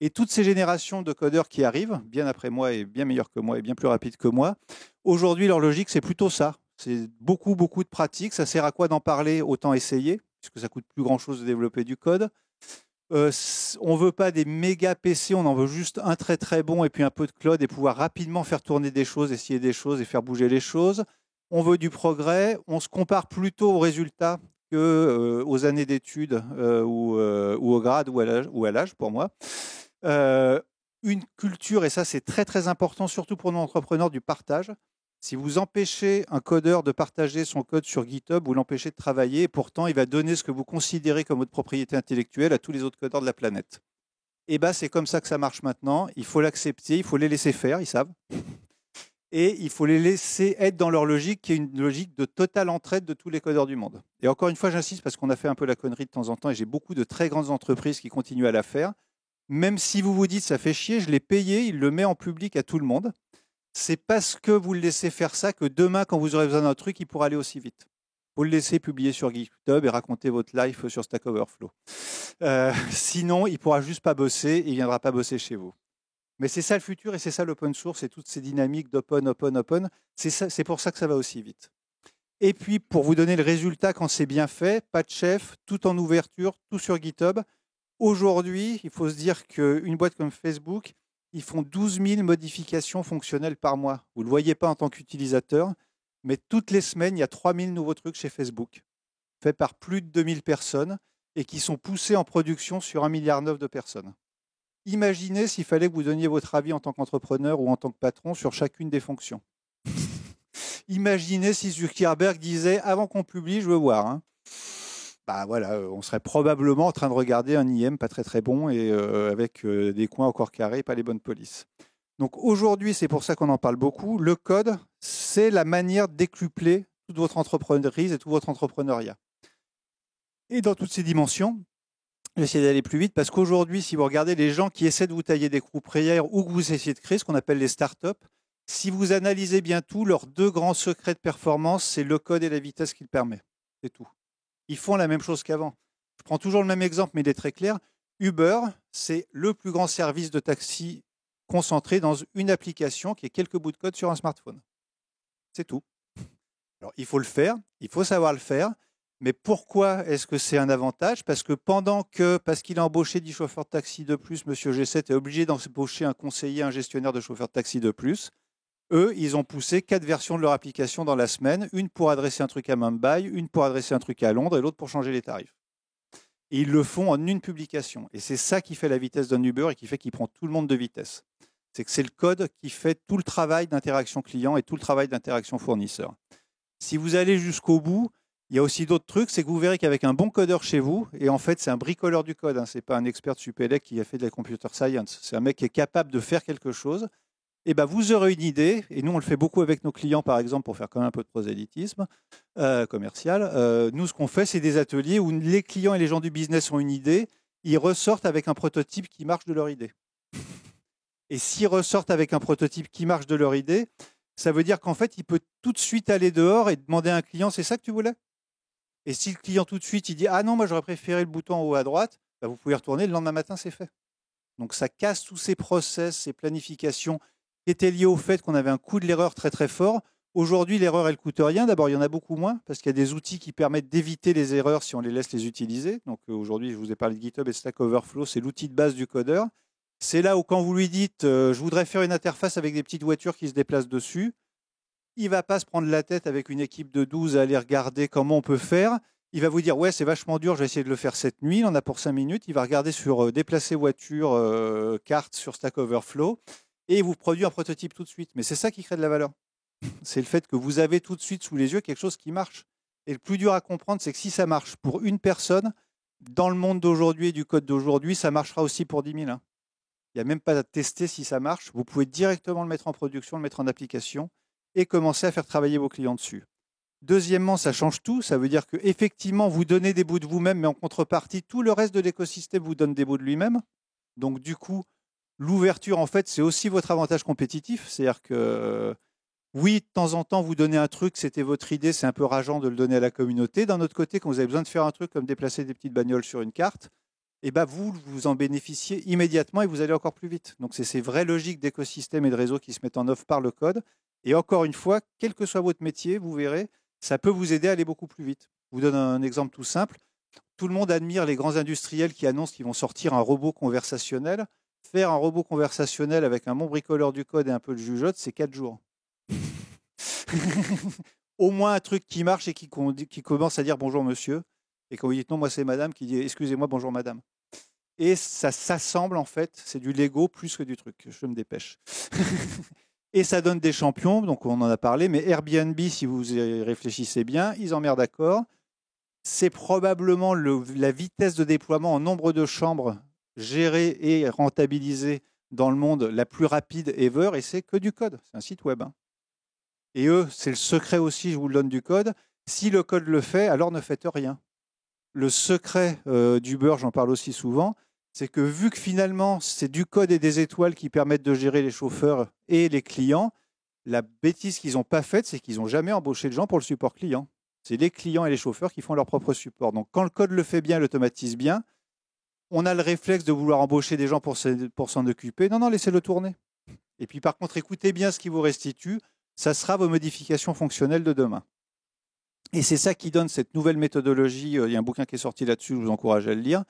Et toutes ces générations de codeurs qui arrivent, bien après moi et bien meilleurs que moi et bien plus rapides que moi, aujourd'hui, leur logique, c'est plutôt ça. C'est beaucoup de pratiques. Ça sert à quoi d'en parler? Autant essayer, puisque ça coûte plus grand-chose de développer du code. On ne veut pas des méga PC, on en veut juste un très très bon et puis un peu de cloud et pouvoir rapidement faire tourner des choses, essayer des choses et faire bouger les choses. On veut du progrès. On se compare plutôt aux résultats qu'aux années d'études ou au grade ou à l'âge pour moi. Une culture, et ça c'est très très important, surtout pour nos entrepreneurs, du partage. Si vous empêchez un codeur de partager son code sur GitHub, vous l'empêchez de travailler, et pourtant il va donner ce que vous considérez comme votre propriété intellectuelle à tous les autres codeurs de la planète. Et c'est comme ça que ça marche maintenant. Il faut l'accepter, il faut les laisser faire, ils savent. Et il faut les laisser être dans leur logique, qui est une logique de totale entraide de tous les codeurs du monde. Et encore une fois, j'insiste parce qu'on a fait un peu la connerie de temps en temps, et j'ai beaucoup de très grandes entreprises qui continuent à la faire. Même si vous vous dites ça fait chier, je l'ai payé, il le met en public à tout le monde. C'est parce que vous le laissez faire ça que demain, quand vous aurez besoin d'un truc, il pourra aller aussi vite. Vous le laissez publier sur GitHub et raconter votre life sur Stack Overflow. Sinon, il ne pourra juste pas bosser, il ne viendra pas bosser chez vous. Mais c'est ça le futur et c'est ça l'open source et toutes ces dynamiques d'open. C'est pour ça que ça va aussi vite. Et puis, pour vous donner le résultat quand c'est bien fait, pas de chef, tout en ouverture, tout sur GitHub. Aujourd'hui, il faut se dire qu'une boîte comme Facebook, ils font 12 000 modifications fonctionnelles par mois. Vous ne le voyez pas en tant qu'utilisateur, mais toutes les semaines, il y a 3 000 nouveaux trucs chez Facebook, faits par plus de 2 000 personnes et qui sont poussés en production sur 1,9 milliard de personnes. Imaginez s'il fallait que vous donniez votre avis en tant qu'entrepreneur ou en tant que patron sur chacune des fonctions. Imaginez si Zuckerberg disait « avant qu'on publie, je veux voir ». Voilà, on serait probablement en train de regarder un IM pas très très bon et avec des coins encore carrés, pas les bonnes polices. Donc aujourd'hui, c'est pour ça qu'on en parle beaucoup. Le code, c'est la manière de décupler toute votre entreprise et tout votre entrepreneuriat. Et dans toutes ces dimensions, j'essaie d'aller plus vite parce qu'aujourd'hui, si vous regardez les gens qui essaient de vous tailler des croupières ou que vous essayez de créer ce qu'on appelle les startups, si vous analysez bien tout, leurs deux grands secrets de performance, c'est le code et la vitesse qu'il permet. C'est tout. Ils font la même chose qu'avant. Je prends toujours le même exemple, mais il est très clair. Uber, c'est le plus grand service de taxi concentré dans une application qui est quelques bouts de code sur un smartphone. C'est tout. Alors, il faut le faire, il faut savoir le faire. Mais pourquoi est-ce que c'est un avantage? Parce qu'il a embauché 10 chauffeurs de taxi de plus, Monsieur G7 est obligé d'embaucher un conseiller, un gestionnaire de chauffeurs de taxi de plus. Eux, ils ont poussé 4 versions de leur application dans la semaine, une pour adresser un truc à Mumbai, une pour adresser un truc à Londres et l'autre pour changer les tarifs. Et ils le font en une publication. Et c'est ça qui fait la vitesse d'un Uber et qui fait qu'il prend tout le monde de vitesse. C'est que c'est le code qui fait tout le travail d'interaction client et tout le travail d'interaction fournisseur. Si vous allez jusqu'au bout, il y a aussi d'autres trucs, c'est que vous verrez qu'avec un bon codeur chez vous, et en fait c'est un bricoleur du code, ce n'est pas un expert de Supélec qui a fait de la computer science, c'est un mec qui est capable de faire quelque chose, et ben vous aurez une idée, et nous on le fait beaucoup avec nos clients par exemple pour faire quand même un peu de prosélytisme commercial. Nous ce qu'on fait c'est des ateliers où les clients et les gens du business ont une idée, ils ressortent avec un prototype qui marche de leur idée. Et s'ils ressortent avec un prototype qui marche de leur idée, ça veut dire qu'en fait il peut tout de suite aller dehors et demander à un client c'est ça que tu voulais? Et si le client tout de suite il dit ah non moi j'aurais préféré le bouton en haut à droite, bah, vous pouvez retourner, le lendemain matin c'est fait. Donc ça casse tous ces process, ces planifications qui étaient liés au fait qu'on avait un coût de l'erreur très très fort. Aujourd'hui l'erreur elle coûte rien, d'abord il y en a beaucoup moins parce qu'il y a des outils qui permettent d'éviter les erreurs si on les laisse les utiliser. Donc aujourd'hui je vous ai parlé de GitHub et Stack Overflow, c'est l'outil de base du codeur. C'est là où quand vous lui dites je voudrais faire une interface avec des petites voitures qui se déplacent dessus, il ne va pas se prendre la tête avec une équipe de 12 à aller regarder comment on peut faire. Il va vous dire, ouais, c'est vachement dur, je vais essayer de le faire cette nuit. Il en a pour 5 minutes. Il va regarder sur déplacer voiture, carte sur Stack Overflow et il vous produit un prototype tout de suite. Mais c'est ça qui crée de la valeur. C'est le fait que vous avez tout de suite sous les yeux quelque chose qui marche. Et le plus dur à comprendre, c'est que si ça marche pour une personne, dans le monde d'aujourd'hui et du code d'aujourd'hui, ça marchera aussi pour 10 000. Il n'y a même pas à tester si ça marche. Vous pouvez directement le mettre en production, le mettre en application et commencer à faire travailler vos clients dessus. Deuxièmement, ça change tout. Ça veut dire qu'effectivement, vous donnez des bouts de vous-même, mais en contrepartie, tout le reste de l'écosystème vous donne des bouts de lui-même. Donc, du coup, l'ouverture, en fait, c'est aussi votre avantage compétitif. C'est-à-dire que, oui, de temps en temps, vous donnez un truc, c'était votre idée, c'est un peu rageant de le donner à la communauté. D'un autre côté, quand vous avez besoin de faire un truc comme déplacer des petites bagnoles sur une carte, et ben vous en bénéficiez immédiatement et vous allez encore plus vite. Donc, c'est ces vraies logiques d'écosystème et de réseau qui se mettent en œuvre par le code. Et encore une fois, quel que soit votre métier, vous verrez, ça peut vous aider à aller beaucoup plus vite. Je vous donne un exemple tout simple. Tout le monde admire les grands industriels qui annoncent qu'ils vont sortir un robot conversationnel. Faire un robot conversationnel avec un bon bricoleur du code et un peu de jugeote, c'est 4 jours. Au moins un truc qui marche et qui commence à dire bonjour monsieur. Et quand vous dites non, moi c'est madame, qui dit excusez-moi, bonjour madame. Et ça s'assemble en fait, c'est du Lego plus que du truc. Je me dépêche. Et ça donne des champions, donc on en a parlé, mais Airbnb, si vous y réfléchissez bien, ils en mirent d'accord. C'est probablement la vitesse de déploiement en nombre de chambres gérées et rentabilisées dans le monde la plus rapide ever, et c'est que du code, c'est un site web. Et eux, c'est le secret aussi, je vous le donne du code. Si le code le fait, alors ne faites rien. Le secret d'Uber, j'en parle aussi souvent, c'est que vu que finalement, c'est du code et des étoiles qui permettent de gérer les chauffeurs et les clients, la bêtise qu'ils n'ont pas faite, c'est qu'ils n'ont jamais embauché de gens pour le support client. C'est les clients et les chauffeurs qui font leur propre support. Donc quand le code le fait bien, l'automatise bien, on a le réflexe de vouloir embaucher des gens pour s'en occuper. Non, laissez-le tourner. Et puis par contre, écoutez bien ce qui vous restitue. Ça sera vos modifications fonctionnelles de demain. Et c'est ça qui donne cette nouvelle méthodologie. Il y a un bouquin qui est sorti là-dessus, je vous encourage à le lire.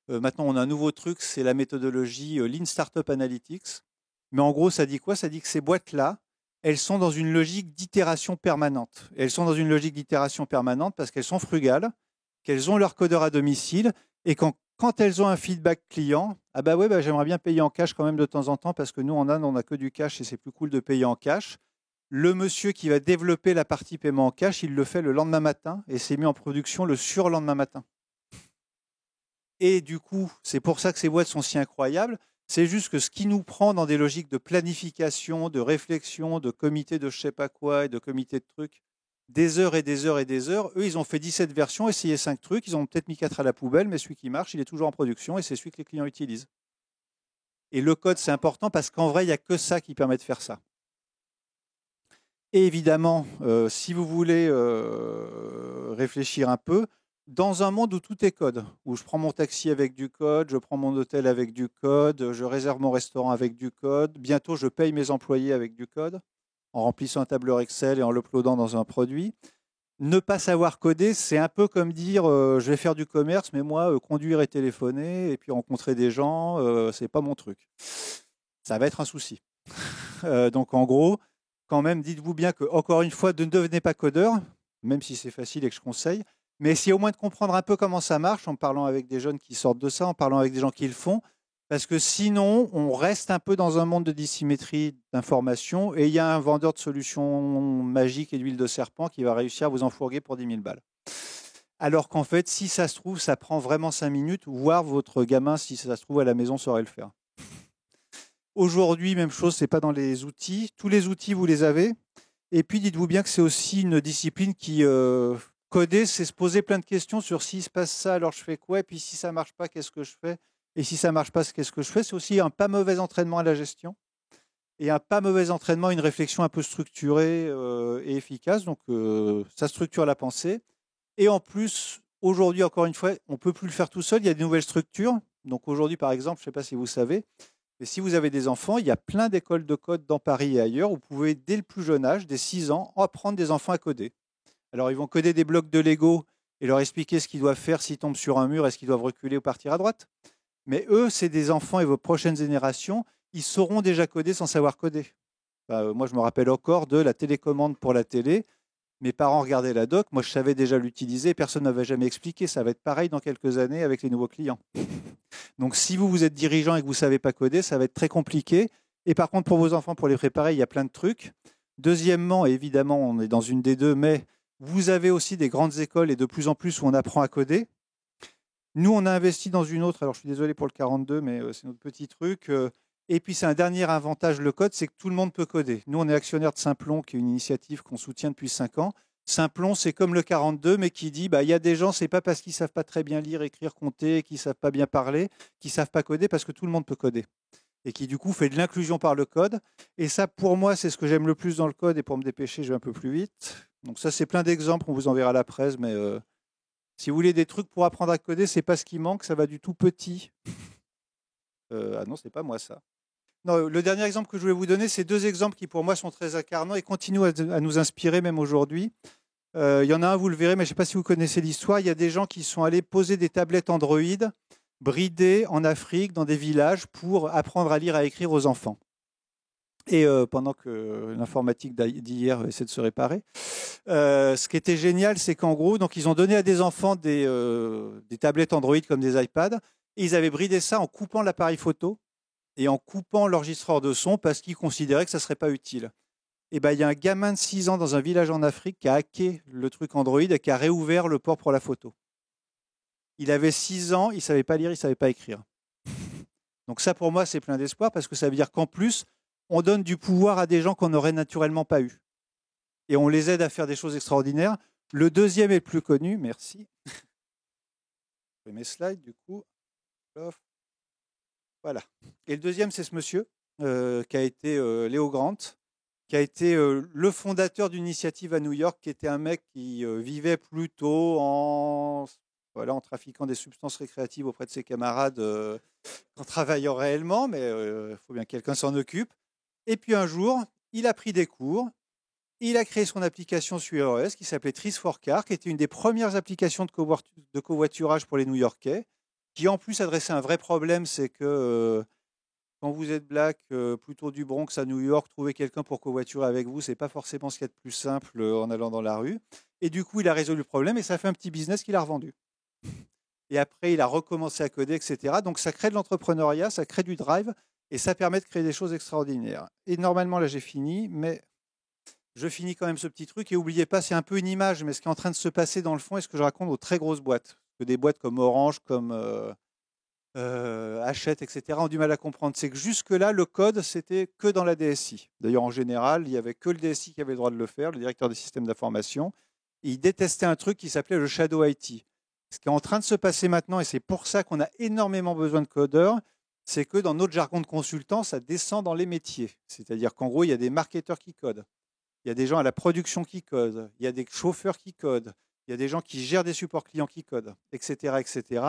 Maintenant, on a un nouveau truc, c'est la méthodologie Lean Startup Analytics. Mais en gros, ça dit quoi? Ça dit que ces boîtes-là, elles sont dans une logique d'itération permanente. Et elles sont dans une logique d'itération permanente parce qu'elles sont frugales, qu'elles ont leur codeur à domicile et quand elles ont un feedback client, ah bah ouais, j'aimerais bien payer en cash quand même de temps en temps parce que nous, en Inde, on n'a que du cash et c'est plus cool de payer en cash. Le monsieur qui va développer la partie paiement en cash, il le fait le lendemain matin et c'est mis en production le surlendemain matin. Et du coup, c'est pour ça que ces boîtes sont si incroyables. C'est juste que ce qui nous prend dans des logiques de planification, de réflexion, de comité de je sais pas quoi et de comité de trucs, des heures et des heures et des heures. Eux, ils ont fait 17 versions, essayé 5 trucs, ils ont peut-être mis 4 à la poubelle, mais celui qui marche, il est toujours en production et c'est celui que les clients utilisent. Et le code, c'est important parce qu'en vrai, il n'y a que ça qui permet de faire ça. Et évidemment, si vous voulez réfléchir un peu, dans un monde où tout est code, où je prends mon taxi avec du code, je prends mon hôtel avec du code, je réserve mon restaurant avec du code, bientôt je paye mes employés avec du code, en remplissant un tableur Excel et en l'uploadant dans un produit. Ne pas savoir coder, c'est un peu comme dire je vais faire du commerce, mais moi, conduire et téléphoner et puis rencontrer des gens, c'est pas mon truc. Ça va être un souci. Donc en gros, quand même, dites-vous bien que, encore une fois, ne devenez pas codeur, même si c'est facile et que je conseille, mais essayez au moins de comprendre un peu comment ça marche en parlant avec des jeunes qui sortent de ça, en parlant avec des gens qui le font, parce que sinon, on reste un peu dans un monde de dissymétrie d'informations et il y a un vendeur de solutions magiques et d'huile de serpent qui va réussir à vous enfourguer pour 10 000 balles. Alors qu'en fait, si ça se trouve, ça prend vraiment 5 minutes, voire votre gamin, si ça se trouve, à la maison, saurait le faire. Aujourd'hui, même chose, ce n'est pas dans les outils. Tous les outils, vous les avez. Et puis, dites-vous bien que c'est aussi une discipline qui, coder, c'est se poser plein de questions sur s'il se passe ça, alors je fais quoi? Et puis, si ça ne marche pas, qu'est-ce que je fais? Et si ça ne marche pas, qu'est-ce que je fais? C'est aussi un pas mauvais entraînement à la gestion et un pas mauvais entraînement à une réflexion un peu structurée et efficace. Donc, ça structure la pensée. Et en plus, aujourd'hui, encore une fois, on ne peut plus le faire tout seul. Il y a des nouvelles structures. Donc, aujourd'hui, par exemple, je ne sais pas si vous savez, mais si vous avez des enfants, il y a plein d'écoles de code dans Paris et ailleurs où vous pouvez, dès le plus jeune âge, dès 6 ans, apprendre des enfants à coder. Alors, ils vont coder des blocs de Lego et leur expliquer ce qu'ils doivent faire s'ils tombent sur un mur, est-ce qu'ils doivent reculer ou partir à droite. Mais eux, c'est des enfants et vos prochaines générations, ils sauront déjà coder sans savoir coder. Enfin, moi, je me rappelle encore de la télécommande pour la télé. Mes parents regardaient la doc, moi je savais déjà l'utiliser, personne n'avait jamais expliqué. Ça va être pareil dans quelques années avec les nouveaux clients. Donc si vous êtes dirigeant et que vous ne savez pas coder, ça va être très compliqué. Et par contre, pour vos enfants, pour les préparer, il y a plein de trucs. Deuxièmement, évidemment, on est dans une des deux, mais vous avez aussi des grandes écoles et de plus en plus où on apprend à coder. Nous, on a investi dans une autre, alors je suis désolé pour le 42, mais c'est notre petit truc. Et puis, c'est un dernier avantage, le code, c'est que tout le monde peut coder. Nous, on est actionnaire de Simplon, qui est une initiative qu'on soutient depuis 5 ans. Simplon, c'est comme le 42, mais qui dit, il y a des gens, c'est pas parce qu'ils savent pas très bien lire, écrire, compter, qu'ils savent pas bien parler, qu'ils savent pas coder, parce que tout le monde peut coder. Et qui, du coup, fait de l'inclusion par le code. Et ça, pour moi, c'est ce que j'aime le plus dans le code. Et pour me dépêcher, je vais un peu plus vite. Donc ça, c'est plein d'exemples, on vous enverra la presse, mais si vous voulez des trucs pour apprendre à coder, c'est pas ce qui manque, ça va du tout petit. Ah non, c'est pas moi ça. Non, le dernier exemple que je voulais vous donner, c'est 2 exemples qui pour moi sont très incarnants et continuent à nous inspirer même aujourd'hui. Il y en a un, vous le verrez, mais je ne sais pas si vous connaissez l'histoire. Il y a des gens qui sont allés poser des tablettes Android bridées en Afrique, dans des villages, pour apprendre à lire et à écrire aux enfants. Et pendant que l'informatique d'hier essaie de se réparer, ce qui était génial, c'est qu'en gros, donc, ils ont donné à des enfants des tablettes Android comme des iPads, et ils avaient bridé ça en coupant l'appareil photo et en coupant l'enregistreur de son parce qu'ils considéraient que ça ne serait pas utile. Et il y a un gamin de 6 ans dans un village en Afrique qui a hacké le truc Android et qui a réouvert le port pour la photo. Il avait 6 ans, il ne savait pas lire, il ne savait pas écrire. Donc ça, pour moi, c'est plein d'espoir parce que ça veut dire qu'en plus, on donne du pouvoir à des gens qu'on n'aurait naturellement pas eu. Et on les aide à faire des choses extraordinaires. Le deuxième est le plus connu, merci. Je fais mes slides, du coup. Voilà. Et le deuxième, c'est ce monsieur qui a été Léo Grant, qui a été le fondateur d'une initiative à New York, qui était un mec qui vivait plutôt en trafiquant des substances récréatives auprès de ses camarades qu'en travaillant réellement, mais il faut bien que quelqu'un s'en occupe. Et puis un jour, il a pris des cours, il a créé son application sur iOS qui s'appelait Trees4Car, qui était une des premières applications de covoiturage pour les New-Yorkais, qui en plus adressait un vrai problème, c'est que quand vous êtes black, plutôt du Bronx à New York, trouver quelqu'un pour covoiturer avec vous, c'est pas forcément ce qu'il y a de plus simple en allant dans la rue. Et du coup, il a résolu le problème et ça fait un petit business qu'il a revendu. Et après, il a recommencé à coder, etc. Donc ça crée de l'entrepreneuriat, ça crée du drive et ça permet de créer des choses extraordinaires. Et normalement, là, j'ai fini, mais je finis quand même ce petit truc. Et n'oubliez pas, c'est un peu une image, mais ce qui est en train de se passer dans le fond est ce que je raconte aux très grosses boîtes. Que des boîtes comme Orange, comme achètent, etc., ont du mal à comprendre. C'est que jusque-là, le code, c'était que dans la DSI. D'ailleurs, en général, il n'y avait que le DSI qui avait le droit de le faire, le directeur des systèmes d'information. Et il détestait un truc qui s'appelait le shadow IT. Ce qui est en train de se passer maintenant, et c'est pour ça qu'on a énormément besoin de codeurs, c'est que dans notre jargon de consultant, ça descend dans les métiers. C'est-à-dire qu'en gros, il y a des marketeurs qui codent, il y a des gens à la production qui codent, il y a des chauffeurs qui codent, il y a des gens qui gèrent des supports clients qui codent, etc., etc.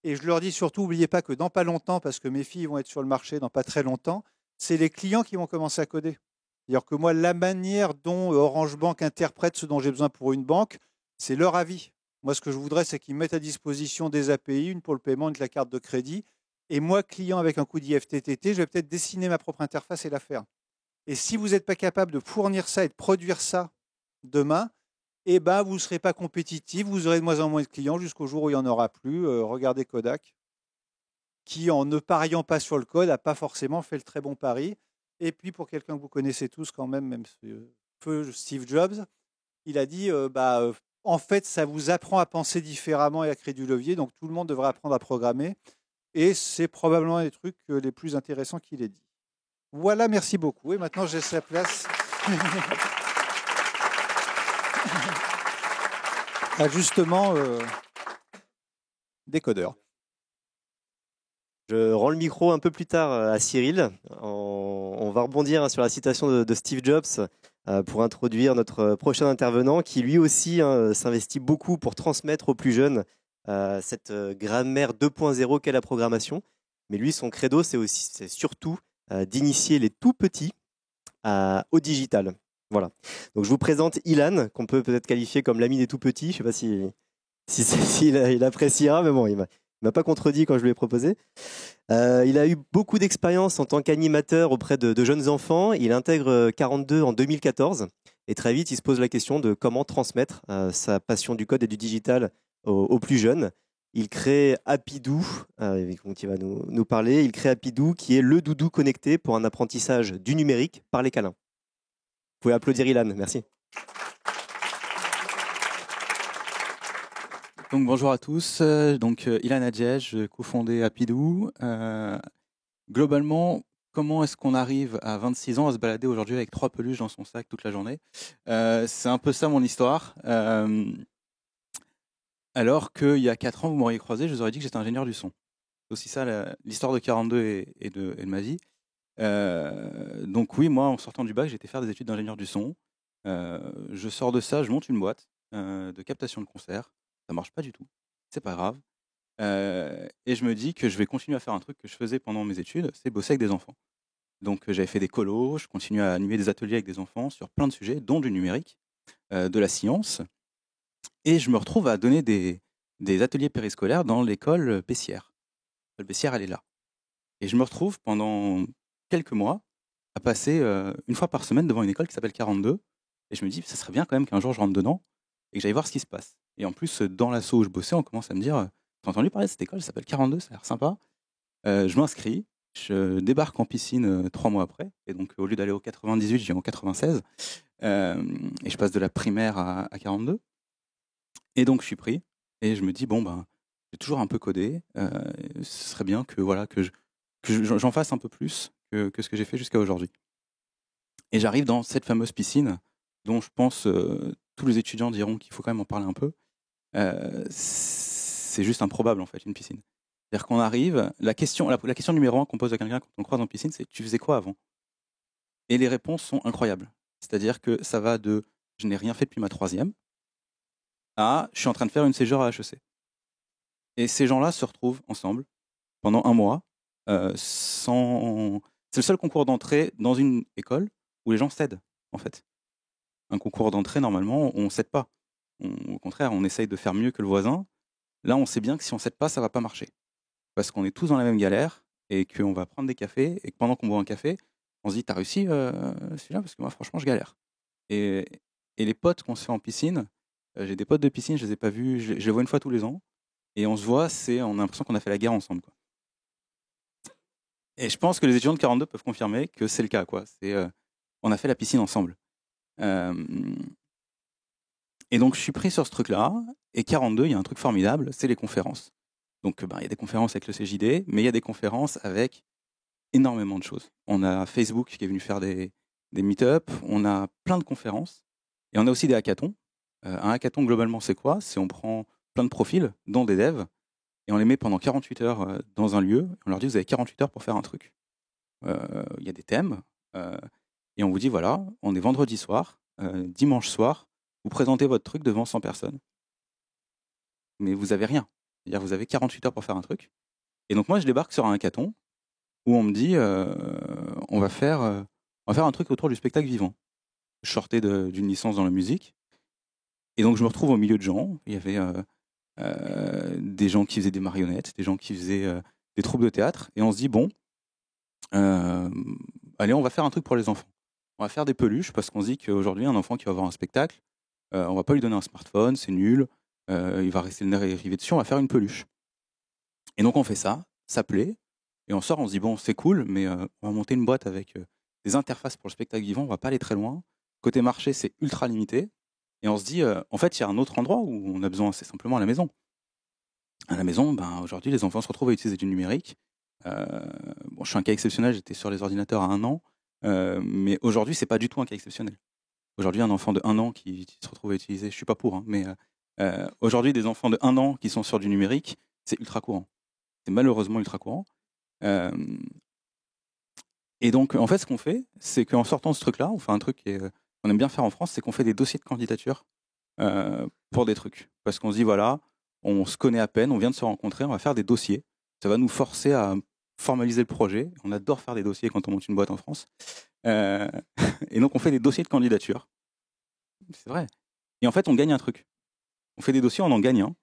Et je leur dis surtout, n'oubliez pas que dans pas longtemps, parce que mes filles vont être sur le marché dans pas très longtemps, c'est les clients qui vont commencer à coder. C'est-à-dire que moi, la manière dont Orange Bank interprète ce dont j'ai besoin pour une banque, c'est leur avis. Moi, ce que je voudrais, c'est qu'ils mettent à disposition des API, une pour le paiement, une de la carte de crédit. Et moi, client avec un coup d'IFTTT, je vais peut-être dessiner ma propre interface et la faire. Et si vous n'êtes pas capable de fournir ça et de produire ça demain, eh ben, vous ne serez pas compétitif, vous aurez de moins en moins de clients jusqu'au jour où il n'y en aura plus. Regardez Kodak, qui, en ne pariant pas sur le code, n'a pas forcément fait le très bon pari. Et puis, pour quelqu'un que vous connaissez tous quand même feu Steve Jobs, il a dit en fait, ça vous apprend à penser différemment et à créer du levier, donc tout le monde devrait apprendre à programmer. Et c'est probablement un des trucs les plus intéressants qu'il ait dit. Voilà, merci beaucoup. Et maintenant, je laisse la place à justement des codeurs. Je rends le micro un peu plus tard à Cyril. On va rebondir sur la citation de Steve Jobs pour introduire notre prochain intervenant qui lui aussi s'investit beaucoup pour transmettre aux plus jeunes cette grammaire 2.0 qu'est la programmation. Mais lui, son credo, c'est surtout d'initier les tout petits au digital. Voilà. Donc je vous présente Ilan, qu'on peut peut-être qualifier comme l'ami des tout petits. Je ne sais pas s'il appréciera, mais bon, il m'a pas contredit quand je lui ai proposé. Il a eu beaucoup d'expérience en tant qu'animateur auprès de jeunes enfants. Il intègre 42 en 2014 et très vite, il se pose la question de comment transmettre sa passion du code et du digital aux plus jeunes. Il crée Happydoo, dont il va nous parler. Il crée Happydoo, qui est le doudou connecté pour un apprentissage du numérique par les câlins. Vous pouvez applaudir Ilan, merci. Donc bonjour à tous, Ilan Adjej, je cofondé Happydoo. Globalement, comment est-ce qu'on arrive à 26 ans à se balader aujourd'hui avec 3 peluches dans son sac toute la journée? C'est un peu ça mon histoire. Alors qu'il y a 4 ans, vous m'auriez croisé, je vous aurais dit que j'étais ingénieur du son. C'est aussi ça l'histoire de 42 et de ma vie. Donc oui, moi en sortant du bac, j'ai été faire des études d'ingénieur du son. Je sors de ça, je monte une boîte de captation de concerts. Ça marche pas du tout, c'est pas grave. Et je me dis que je vais continuer à faire un truc que je faisais pendant mes études, c'est bosser avec des enfants. Donc j'avais fait des colos, je continue à animer des ateliers avec des enfants sur plein de sujets, dont du numérique, de la science. Et je me retrouve à donner des ateliers périscolaires dans l'école Pessières. L'école Pessières, elle est là. Et je me retrouve pendant quelques mois à passer une fois par semaine devant une école qui s'appelle 42. Et je me dis, ça serait bien quand même qu'un jour je rentre dedans et que j'aille voir ce qui se passe. Et en plus, dans l'asso où je bossais, on commence à me dire, t'as entendu parler de cette école, ça s'appelle 42, ça a l'air sympa. Je m'inscris, je débarque en piscine 3 mois après. Et donc, au lieu d'aller au 98, je viens au 96. Et je passe de la primaire à 42. Et donc, je suis pris. Et je me dis, j'ai toujours un peu codé. Ce serait bien que j'en fasse un peu plus que ce que j'ai fait jusqu'à aujourd'hui. Et j'arrive dans cette fameuse piscine dont je pense tous les étudiants diront qu'il faut quand même en parler un peu. C'est juste improbable en fait, une piscine. C'est-à-dire qu'on arrive, la question numéro 1 qu'on pose à quelqu'un quand on le croise en piscine, c'est « tu faisais quoi avant ?» Et les réponses sont incroyables. C'est-à-dire que ça va de « je n'ai rien fait depuis ma 3e » à « je suis en train de faire une césure à HEC ». Et ces gens-là se retrouvent ensemble pendant 1 mois. C'est le seul concours d'entrée dans une école où les gens cèdent en fait. Un concours d'entrée, normalement, on ne cède pas. Au contraire, on essaye de faire mieux que le voisin. Là, on sait bien que si on ne cède pas, ça ne va pas marcher. Parce qu'on est tous dans la même galère et qu'on va prendre des cafés et que pendant qu'on boit un café, on se dit « t'as réussi celui-là ?» Parce que moi, franchement, je galère. Et les potes qu'on se fait en piscine, j'ai des potes de piscine, je ne les ai pas vus, je les vois une fois tous les ans. Et on se voit, on a l'impression qu'on a fait la guerre ensemble, quoi. Et je pense que les étudiants de 42 peuvent confirmer que c'est le cas, quoi. On a fait la piscine ensemble. Et donc, je suis pris sur ce truc-là. Et 42, il y a un truc formidable, c'est les conférences. Donc, il y a des conférences avec le CJD, mais il y a des conférences avec énormément de choses. On a Facebook qui est venu faire des meet-up, on a plein de conférences, et on a aussi des hackathons. Un hackathon, globalement, c'est quoi? C'est on prend plein de profils, dont des devs, et on les met pendant 48 heures dans un lieu. On leur dit, vous avez 48 heures pour faire un truc. Il y a des thèmes, et on vous dit, voilà, on est vendredi soir, dimanche soir, vous présentez votre truc devant 100 personnes. Mais vous avez rien. C'est-à-dire vous avez 48 heures pour faire un truc. Et donc moi, je débarque sur un hackathon où on me dit, on va faire un truc autour du spectacle vivant. Je sortais d'une licence dans la musique. Et donc je me retrouve au milieu de gens. Il y avait des gens qui faisaient des marionnettes, des gens qui faisaient des troupes de théâtre. Et on se dit, bon, allez, on va faire un truc pour les enfants. On va faire des peluches parce qu'on se dit qu'aujourd'hui, un enfant qui va voir un spectacle, on va pas lui donner un smartphone, c'est nul, il va rester le nez rivé dessus, on va faire une peluche. Et donc on fait ça plaît, et on sort, on se dit, bon, c'est cool, mais on va monter une boîte avec des interfaces pour le spectacle vivant, on va pas aller très loin. Côté marché, c'est ultra limité. Et on se dit, en fait, il y a un autre endroit où on a besoin, c'est simplement à la maison. À la maison, aujourd'hui, les enfants se retrouvent à utiliser du numérique. Bon, je suis un cas exceptionnel, j'étais sur les ordinateurs à 1 an, mais aujourd'hui, c'est pas du tout un cas exceptionnel. Aujourd'hui, un enfant de 1 an qui se retrouve à utiliser, je suis pas pour, hein, mais aujourd'hui, des enfants de 1 an qui sont sur du numérique, c'est ultra courant. C'est malheureusement ultra courant. Et donc, en fait, ce qu'on fait, c'est qu'en sortant de ce truc-là, on fait un truc qu'on aime bien faire en France, c'est qu'on fait des dossiers de candidature pour des trucs. Parce qu'on se dit, voilà, on se connaît à peine, on vient de se rencontrer, on va faire des dossiers. Ça va nous forcer à formaliser le projet. On adore faire des dossiers quand on monte une boîte en France. Et donc, on fait des dossiers de candidature. C'est vrai. Et en fait, on gagne un truc. On fait des dossiers, on en gagne un.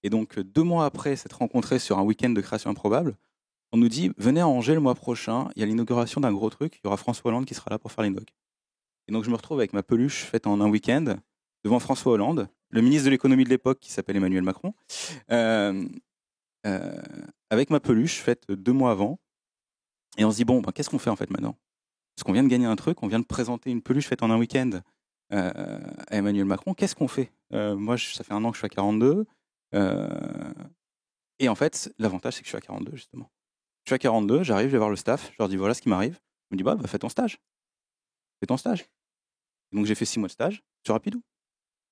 Et donc, 2 mois après s'être rencontrés sur un week-end de création improbable, on nous dit, venez à Angers le mois prochain, il y a l'inauguration d'un gros truc, il y aura François Hollande qui sera là pour faire l'inaugue. Et donc, je me retrouve avec ma peluche faite en un week-end, devant François Hollande, le ministre de l'économie de l'époque qui s'appelle Emmanuel Macron, avec ma peluche faite 2 mois avant. Et on se dit, bon, qu'est-ce qu'on fait en fait maintenant? Parce qu'on vient de gagner un truc, on vient de présenter une peluche faite en un week-end à Emmanuel Macron. Qu'est-ce qu'on fait? Moi, ça fait 1 an que je suis à 42. Et en fait, l'avantage, c'est que je suis à 42, justement. Je suis à 42, j'arrive, je vais voir le staff, je leur dis, voilà ce qui m'arrive. Ils me disent, fais ton stage. Fais ton stage. Et donc, j'ai fait 6 mois de stage sur Rapidou.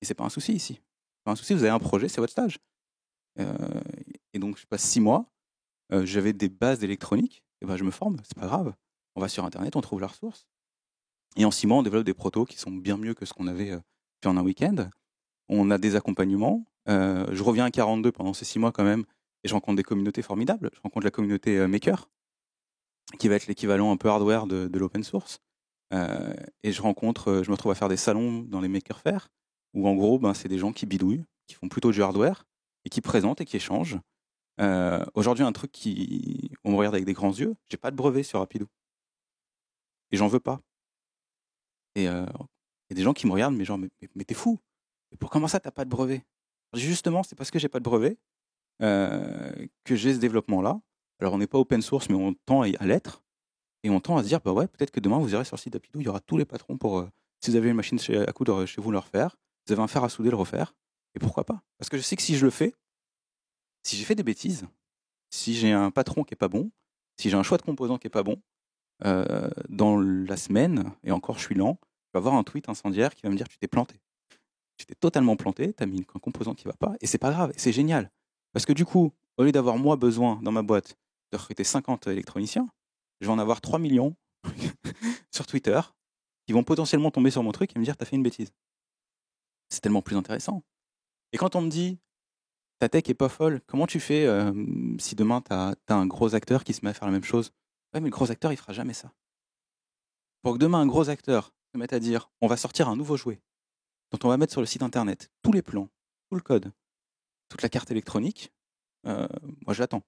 Et c'est pas un souci ici. C'est pas un souci, vous avez un projet, c'est votre stage. Et donc, je passe 6 mois, j'avais des bases d'électronique, et je me forme, c'est pas grave. On va sur Internet, on trouve la ressource. Et en 6 mois, on développe des protos qui sont bien mieux que ce qu'on avait fait en un week-end. On a des accompagnements. Je reviens à 42 pendant ces 6 mois quand même, et je rencontre des communautés formidables. Je rencontre la communauté Maker, qui va être l'équivalent un peu hardware de l'open source. Et je me retrouve à faire des salons dans les Maker Faire, où en gros, c'est des gens qui bidouillent, qui font plutôt du hardware, et qui présentent et qui échangent. Aujourd'hui, un truc on me regarde avec des grands yeux, j'ai pas de brevet sur Rapidou. Et j'en veux pas. Et il y a des gens qui me regardent, mais genre, mais t'es fou. Mais comment ça, t'as pas de brevet? Justement, c'est parce que j'ai pas de brevet que j'ai ce développement-là. Alors, on n'est pas open source, mais on tend à l'être. Et on tend à se dire, peut-être que demain, vous irez sur le site d'Apidou, il y aura tous les patrons pour, si vous avez une machine à coudre chez vous, le refaire. Vous avez un fer à souder, le refaire. Et pourquoi pas? Parce que je sais que si je le fais, si j'ai fait des bêtises, si j'ai un patron qui est pas bon, si j'ai un choix de composant qui est pas bon, dans la semaine, et encore je suis lent, je vais avoir un tweet incendiaire qui va me dire, tu t'es planté. Tu t'es totalement planté, tu as mis un composant qui va pas, et c'est pas grave, c'est génial. Parce que du coup, au lieu d'avoir moi besoin dans ma boîte de recruter 50 électroniciens, je vais en avoir 3 millions sur Twitter qui vont potentiellement tomber sur mon truc et me dire, t'as fait une bêtise. C'est tellement plus intéressant. Et quand on me dit, ta tech est pas folle, comment tu fais si demain t'as un gros acteur qui se met à faire la même chose? Ouais, mais le gros acteur, il fera jamais ça. Pour que demain, un gros acteur se mette à dire, on va sortir un nouveau jouet dont on va mettre sur le site internet tous les plans, tout le code, toute la carte électronique, moi je l'attends.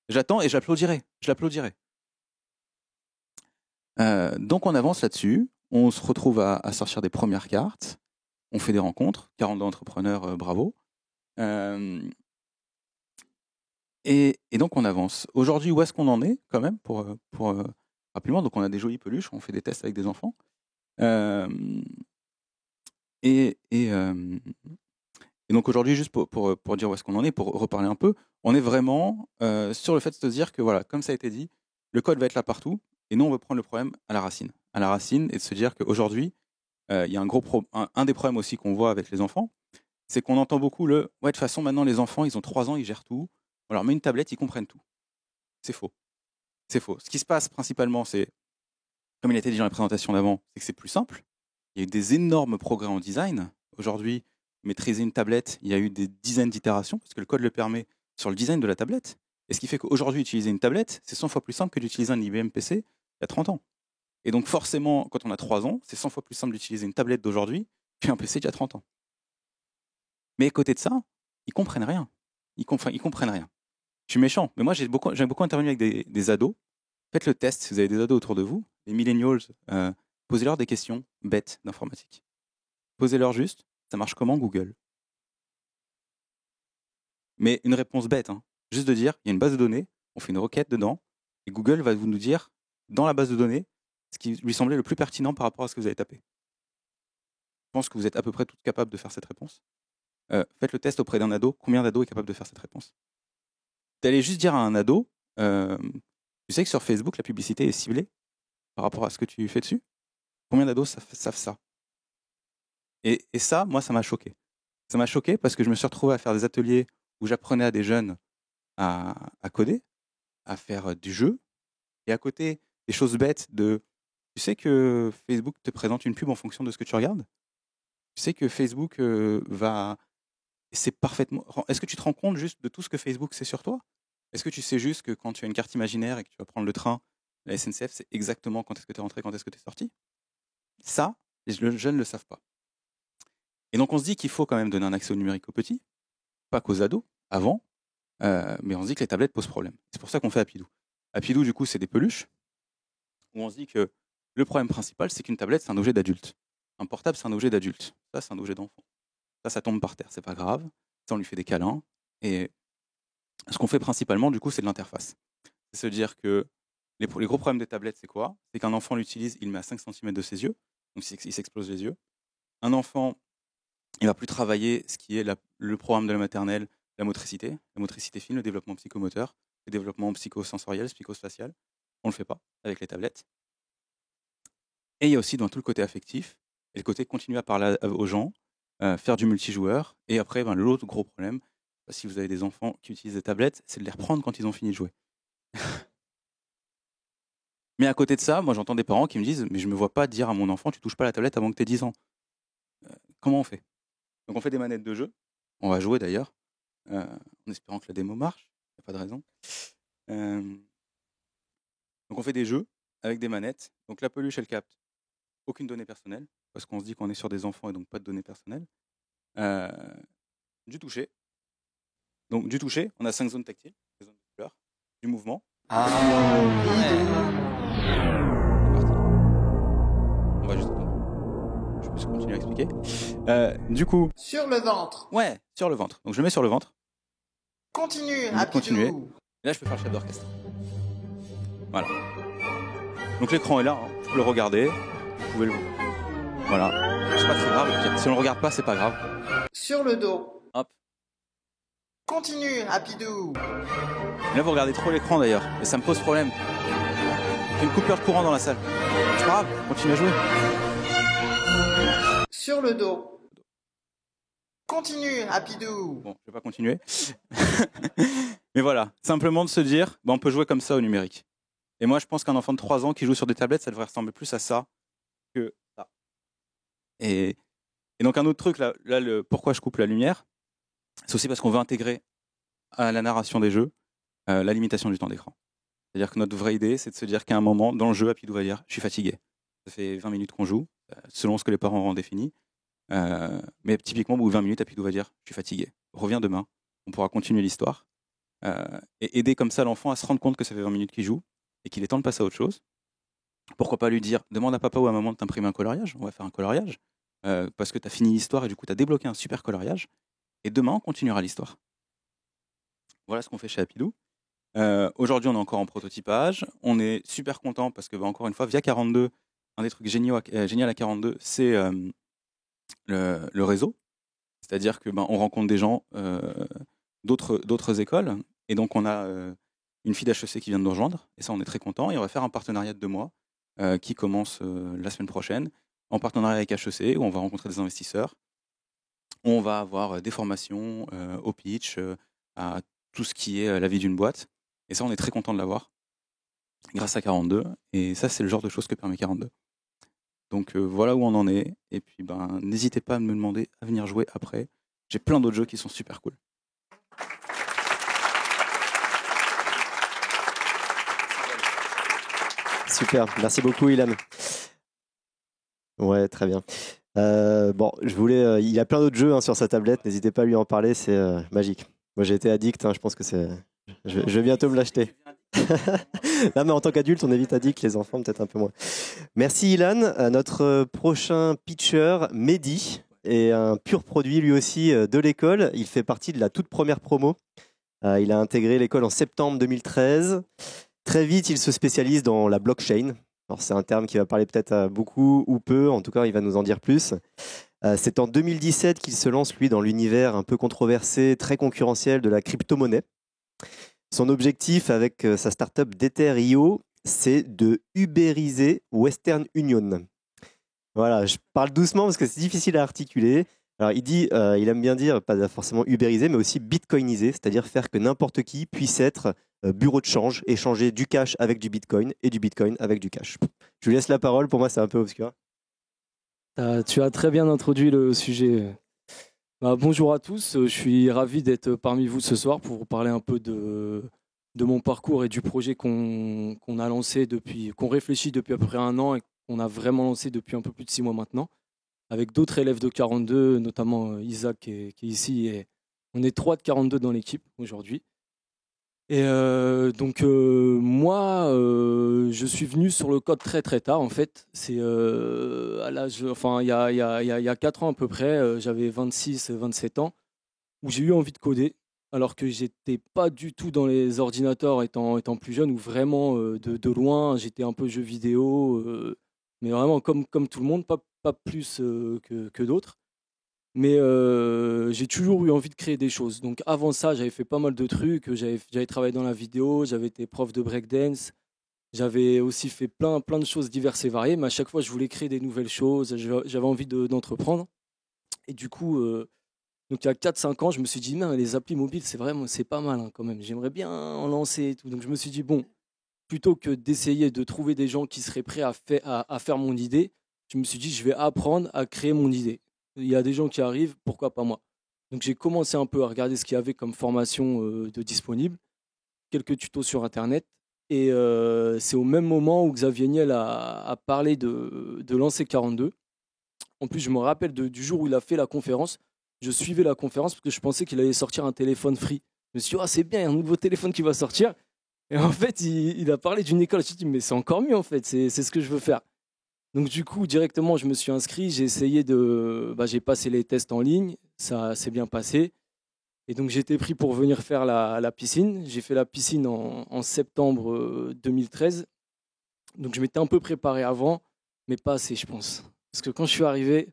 J'attends et j'applaudirai. Je l'applaudirai. Donc on avance là-dessus, on se retrouve à sortir des premières cartes, on fait des rencontres, 42 entrepreneurs, bravo. Et donc on avance. Aujourd'hui, où est-ce qu'on en est quand même pour rapidement, donc on a des jolies peluches, on fait des tests avec des enfants. Et Et donc aujourd'hui, juste pour dire où est-ce qu'on en est, pour reparler un peu, on est vraiment sur le fait de se dire que, voilà, comme ça a été dit, le code va être là partout, et nous, on veut prendre le problème à la racine. À la racine, et de se dire qu'aujourd'hui, il y a un des problèmes aussi qu'on voit avec les enfants, c'est qu'on entend beaucoup ouais, de toute façon, maintenant, les enfants, ils ont 3 ans, ils gèrent tout. On leur met une tablette, ils comprennent tout. C'est faux. C'est faux. Ce qui se passe principalement, c'est, comme il a été dit dans la présentation d'avant, c'est que c'est plus simple. Il y a eu des énormes progrès en design. Aujourd'hui, maîtriser une tablette, il y a eu des dizaines d'itérations, parce que le code le permet sur le design de la tablette. Et ce qui fait qu'aujourd'hui, utiliser une tablette, c'est 100 fois plus simple que d'utiliser un IBM PC il y a 30 ans. Et donc forcément, quand on a 3 ans, c'est 100 fois plus simple d'utiliser une tablette d'aujourd'hui qu'un PC d'il y a 30 ans. Mais à côté de ça, ils comprennent rien. Ils comprennent rien. Je suis méchant, mais moi j'aime beaucoup intervenir avec des ados. Faites le test, si vous avez des ados autour de vous, les millennials, posez-leur des questions bêtes d'informatique. Posez-leur juste, ça marche comment Google? Mais une réponse bête, hein. Juste de dire, il y a une base de données, on fait une requête dedans, et Google va vous nous dire, dans la base de données, ce qui lui semblait le plus pertinent par rapport à ce que vous avez tapé. Je pense que vous êtes à peu près toutes capables de faire cette réponse. Faites le test auprès d'un ado, combien d'ados est capable de faire cette réponse? D'aller juste dire à un ado, tu sais que sur Facebook, la publicité est ciblée par rapport à ce que tu fais dessus? Combien d'ados savent ça? Et ça, moi, ça m'a choqué. Ça m'a choqué parce que je me suis retrouvé à faire des ateliers où j'apprenais à des jeunes à coder, à faire du jeu, et à côté, des choses bêtes de... Tu sais que Facebook te présente une pub en fonction de ce que tu regardes? Tu sais que Facebook va... C'est parfaitement... Est-ce que tu te rends compte juste de tout ce que Facebook sait sur toi? Est-ce que tu sais juste que quand tu as une carte imaginaire et que tu vas prendre le train, la SNCF, c'est exactement quand est-ce que tu es rentré, quand est-ce que tu es sorti? Ça, les jeunes ne le savent pas. Et donc on se dit qu'il faut quand même donner un accès au numérique aux petits, pas qu'aux ados, avant, mais on se dit que les tablettes posent problème. C'est pour ça qu'on fait Apidou. Apidou, du coup, c'est des peluches, où on se dit que le problème principal, c'est qu'une tablette, c'est un objet d'adulte. Un portable, c'est un objet d'adulte. Ça, c'est un objet d'enfant. Ça tombe par terre, c'est pas grave. Ça, on lui fait des câlins. Et ce qu'on fait principalement, du coup, c'est de l'interface. C'est se dire que les gros problèmes des tablettes, c'est quoi? C'est qu'un enfant l'utilise, il le met à 5 cm de ses yeux, donc il s'explose les yeux. Un enfant, il va plus travailler ce qui est le programme de la maternelle, la motricité fine, le développement psychomoteur, le développement psychosensoriel, psychospatial. On ne le fait pas avec les tablettes. Et il y a aussi dans tout le côté affectif, et le côté continuer à parler aux gens, faire du multijoueur. Et après, l'autre gros problème, si vous avez des enfants qui utilisent des tablettes, c'est de les reprendre quand ils ont fini de jouer. Mais à côté de ça, moi j'entends des parents qui me disent « mais je ne me vois pas dire à mon enfant tu touches pas à la tablette avant que tu aies 10 ans ». Comment on fait? Donc on fait des manettes de jeu, on va jouer d'ailleurs, en espérant que la démo marche, il n'y a pas de raison. Donc on fait des jeux avec des manettes, donc la peluche elle capte aucune donnée personnelle, parce qu'on se dit qu'on est sur des enfants et donc pas de données personnelles. Du toucher. Donc du toucher, on a 5 zones tactiles, des zones de couleur, du mouvement. C'est parti. On va juste attendre. Je peux continuer à expliquer. Du coup. Sur le ventre. Ouais, sur le ventre. Donc je le mets sur le ventre. Continue, continuer. Apidou. Et là je peux faire le chef d'orchestre. Voilà. Donc l'écran est là, hein. Je peux le regarder. Vous pouvez le. Voilà. C'est pas très grave. Si on le regarde pas, c'est pas grave. Sur le dos. Hop. Continue, Apidou. Là, vous regardez trop l'écran d'ailleurs, et ça me pose problème. J'ai une coupure de courant dans la salle. C'est pas grave, continue à jouer. Sur le dos. Continue, Apidou. Bon, je vais pas continuer. Mais voilà, simplement de se dire, on peut jouer comme ça au numérique. Et moi, je pense qu'un enfant de 3 ans qui joue sur des tablettes, ça devrait ressembler plus à ça que ça. Et donc un autre truc, là pourquoi je coupe la lumière, c'est aussi parce qu'on veut intégrer à la narration des jeux la limitation du temps d'écran. C'est-à-dire que notre vraie idée, c'est de se dire qu'à un moment, dans le jeu, Apidou va dire « je suis fatigué ». Ça fait 20 minutes qu'on joue, selon ce que les parents auront défini. Mais typiquement, au bout de 20 minutes, Apidou va dire « je suis fatigué, reviens demain, on pourra continuer l'histoire ». Et aider comme ça l'enfant à se rendre compte que ça fait 20 minutes qu'il joue et qu'il est temps de passer à autre chose. Pourquoi pas lui dire « demande à papa ou à maman de t'imprimer un coloriage, on va faire un coloriage, parce que tu as fini l'histoire et du coup tu as débloqué un super coloriage, et demain on continuera l'histoire ». Voilà ce qu'on fait chez Apidou. Aujourd'hui, on est encore en prototypage. On est super content parce que, encore une fois, via 42, un des trucs génial à 42, c'est le réseau. C'est-à-dire que on rencontre des gens d'autres écoles. Et donc, on a une fille d'HEC qui vient de nous rejoindre. Et ça, on est très content. Et on va faire un partenariat de 2 mois qui commence la semaine prochaine, en partenariat avec HEC, où on va rencontrer des investisseurs. On va avoir des formations au pitch, à tout ce qui est la vie d'une boîte. Et ça, on est très content de l'avoir, grâce à 42. Et ça, c'est le genre de choses que permet 42. Donc voilà où on en est. Et puis, n'hésitez pas à me demander à venir jouer après. J'ai plein d'autres jeux qui sont super cool. Super, merci beaucoup Ilan. Ouais, très bien. Je voulais, il y a plein d'autres jeux sur sa tablette, n'hésitez pas à lui en parler, c'est magique. Moi j'ai été addict, je pense que je vais bientôt me l'acheter. Non mais en tant qu'adulte on est vite addict, les enfants peut-être un peu moins. Merci Ilan. Notre prochain pitcher, Mehdi, est un pur produit lui aussi de l'école. Il fait partie de la toute première promo. Il a intégré l'école en septembre 2013. Très vite, il se spécialise dans la blockchain. Alors, c'est un terme qui va parler peut-être à beaucoup ou peu. En tout cas, il va nous en dire plus. C'est en 2017 qu'il se lance, lui, dans l'univers un peu controversé, très concurrentiel de la crypto-monnaie. Son objectif avec sa startup Dether.io, c'est de ubériser Western Union. Voilà, je parle doucement parce que c'est difficile à articuler. Alors, il aime bien dire, pas forcément ubériser, mais aussi bitcoiniser, c'est-à-dire faire que n'importe qui puisse être bureau de change, échanger du cash avec du bitcoin et du bitcoin avec du cash. Je vous laisse la parole, pour moi c'est un peu obscur. Tu as très bien introduit le sujet. Bonjour à tous, je suis ravi d'être parmi vous ce soir pour vous parler un peu de mon parcours et du projet qu'on a lancé qu'on réfléchit depuis à peu près 1 an et qu'on a vraiment lancé depuis un peu plus de 6 mois maintenant, avec d'autres élèves de 42, notamment Isaac qui est ici. Et on est 3 de 42 dans l'équipe aujourd'hui. Et moi, je suis venu sur le code très très tard en fait. C'est à l'âge, il y a 4 ans à peu près, j'avais 26-27 ans, où j'ai eu envie de coder, alors que j'étais pas du tout dans les ordinateurs étant plus jeune, ou vraiment de loin, j'étais un peu jeu vidéo, mais vraiment comme tout le monde, pas plus que d'autres. Mais j'ai toujours eu envie de créer des choses. Donc avant ça, j'avais fait pas mal de trucs. J'avais travaillé dans la vidéo, j'avais été prof de breakdance. J'avais aussi fait plein de choses diverses et variées. Mais à chaque fois, je voulais créer des nouvelles choses. J'avais envie d'entreprendre. Et du coup, donc il y a 4-5 ans, je me suis dit, les applis mobiles, c'est pas mal quand même. J'aimerais bien en lancer et tout. Donc je me suis dit, bon, plutôt que d'essayer de trouver des gens qui seraient prêts à faire mon idée, je me suis dit, je vais apprendre à créer mon idée. Il y a des gens qui arrivent, pourquoi pas moi? Donc j'ai commencé un peu à regarder ce qu'il y avait comme formation de disponible, quelques tutos sur Internet. Et c'est au même moment où Xavier Niel a parlé de lancer 42. En plus, je me rappelle du jour où il a fait la conférence. Je suivais la conférence parce que je pensais qu'il allait sortir un téléphone free. Je me suis dit, c'est bien, il y a un nouveau téléphone qui va sortir. Et en fait, il a parlé d'une école. Je me suis dit, mais c'est encore mieux en fait, c'est ce que je veux faire. Donc du coup, directement, je me suis inscrit, j'ai essayé j'ai passé les tests en ligne, ça s'est bien passé. Et donc j'ai été pris pour venir faire la piscine. J'ai fait la piscine en septembre 2013. Donc je m'étais un peu préparé avant, mais pas assez, je pense. Parce que quand je suis arrivé,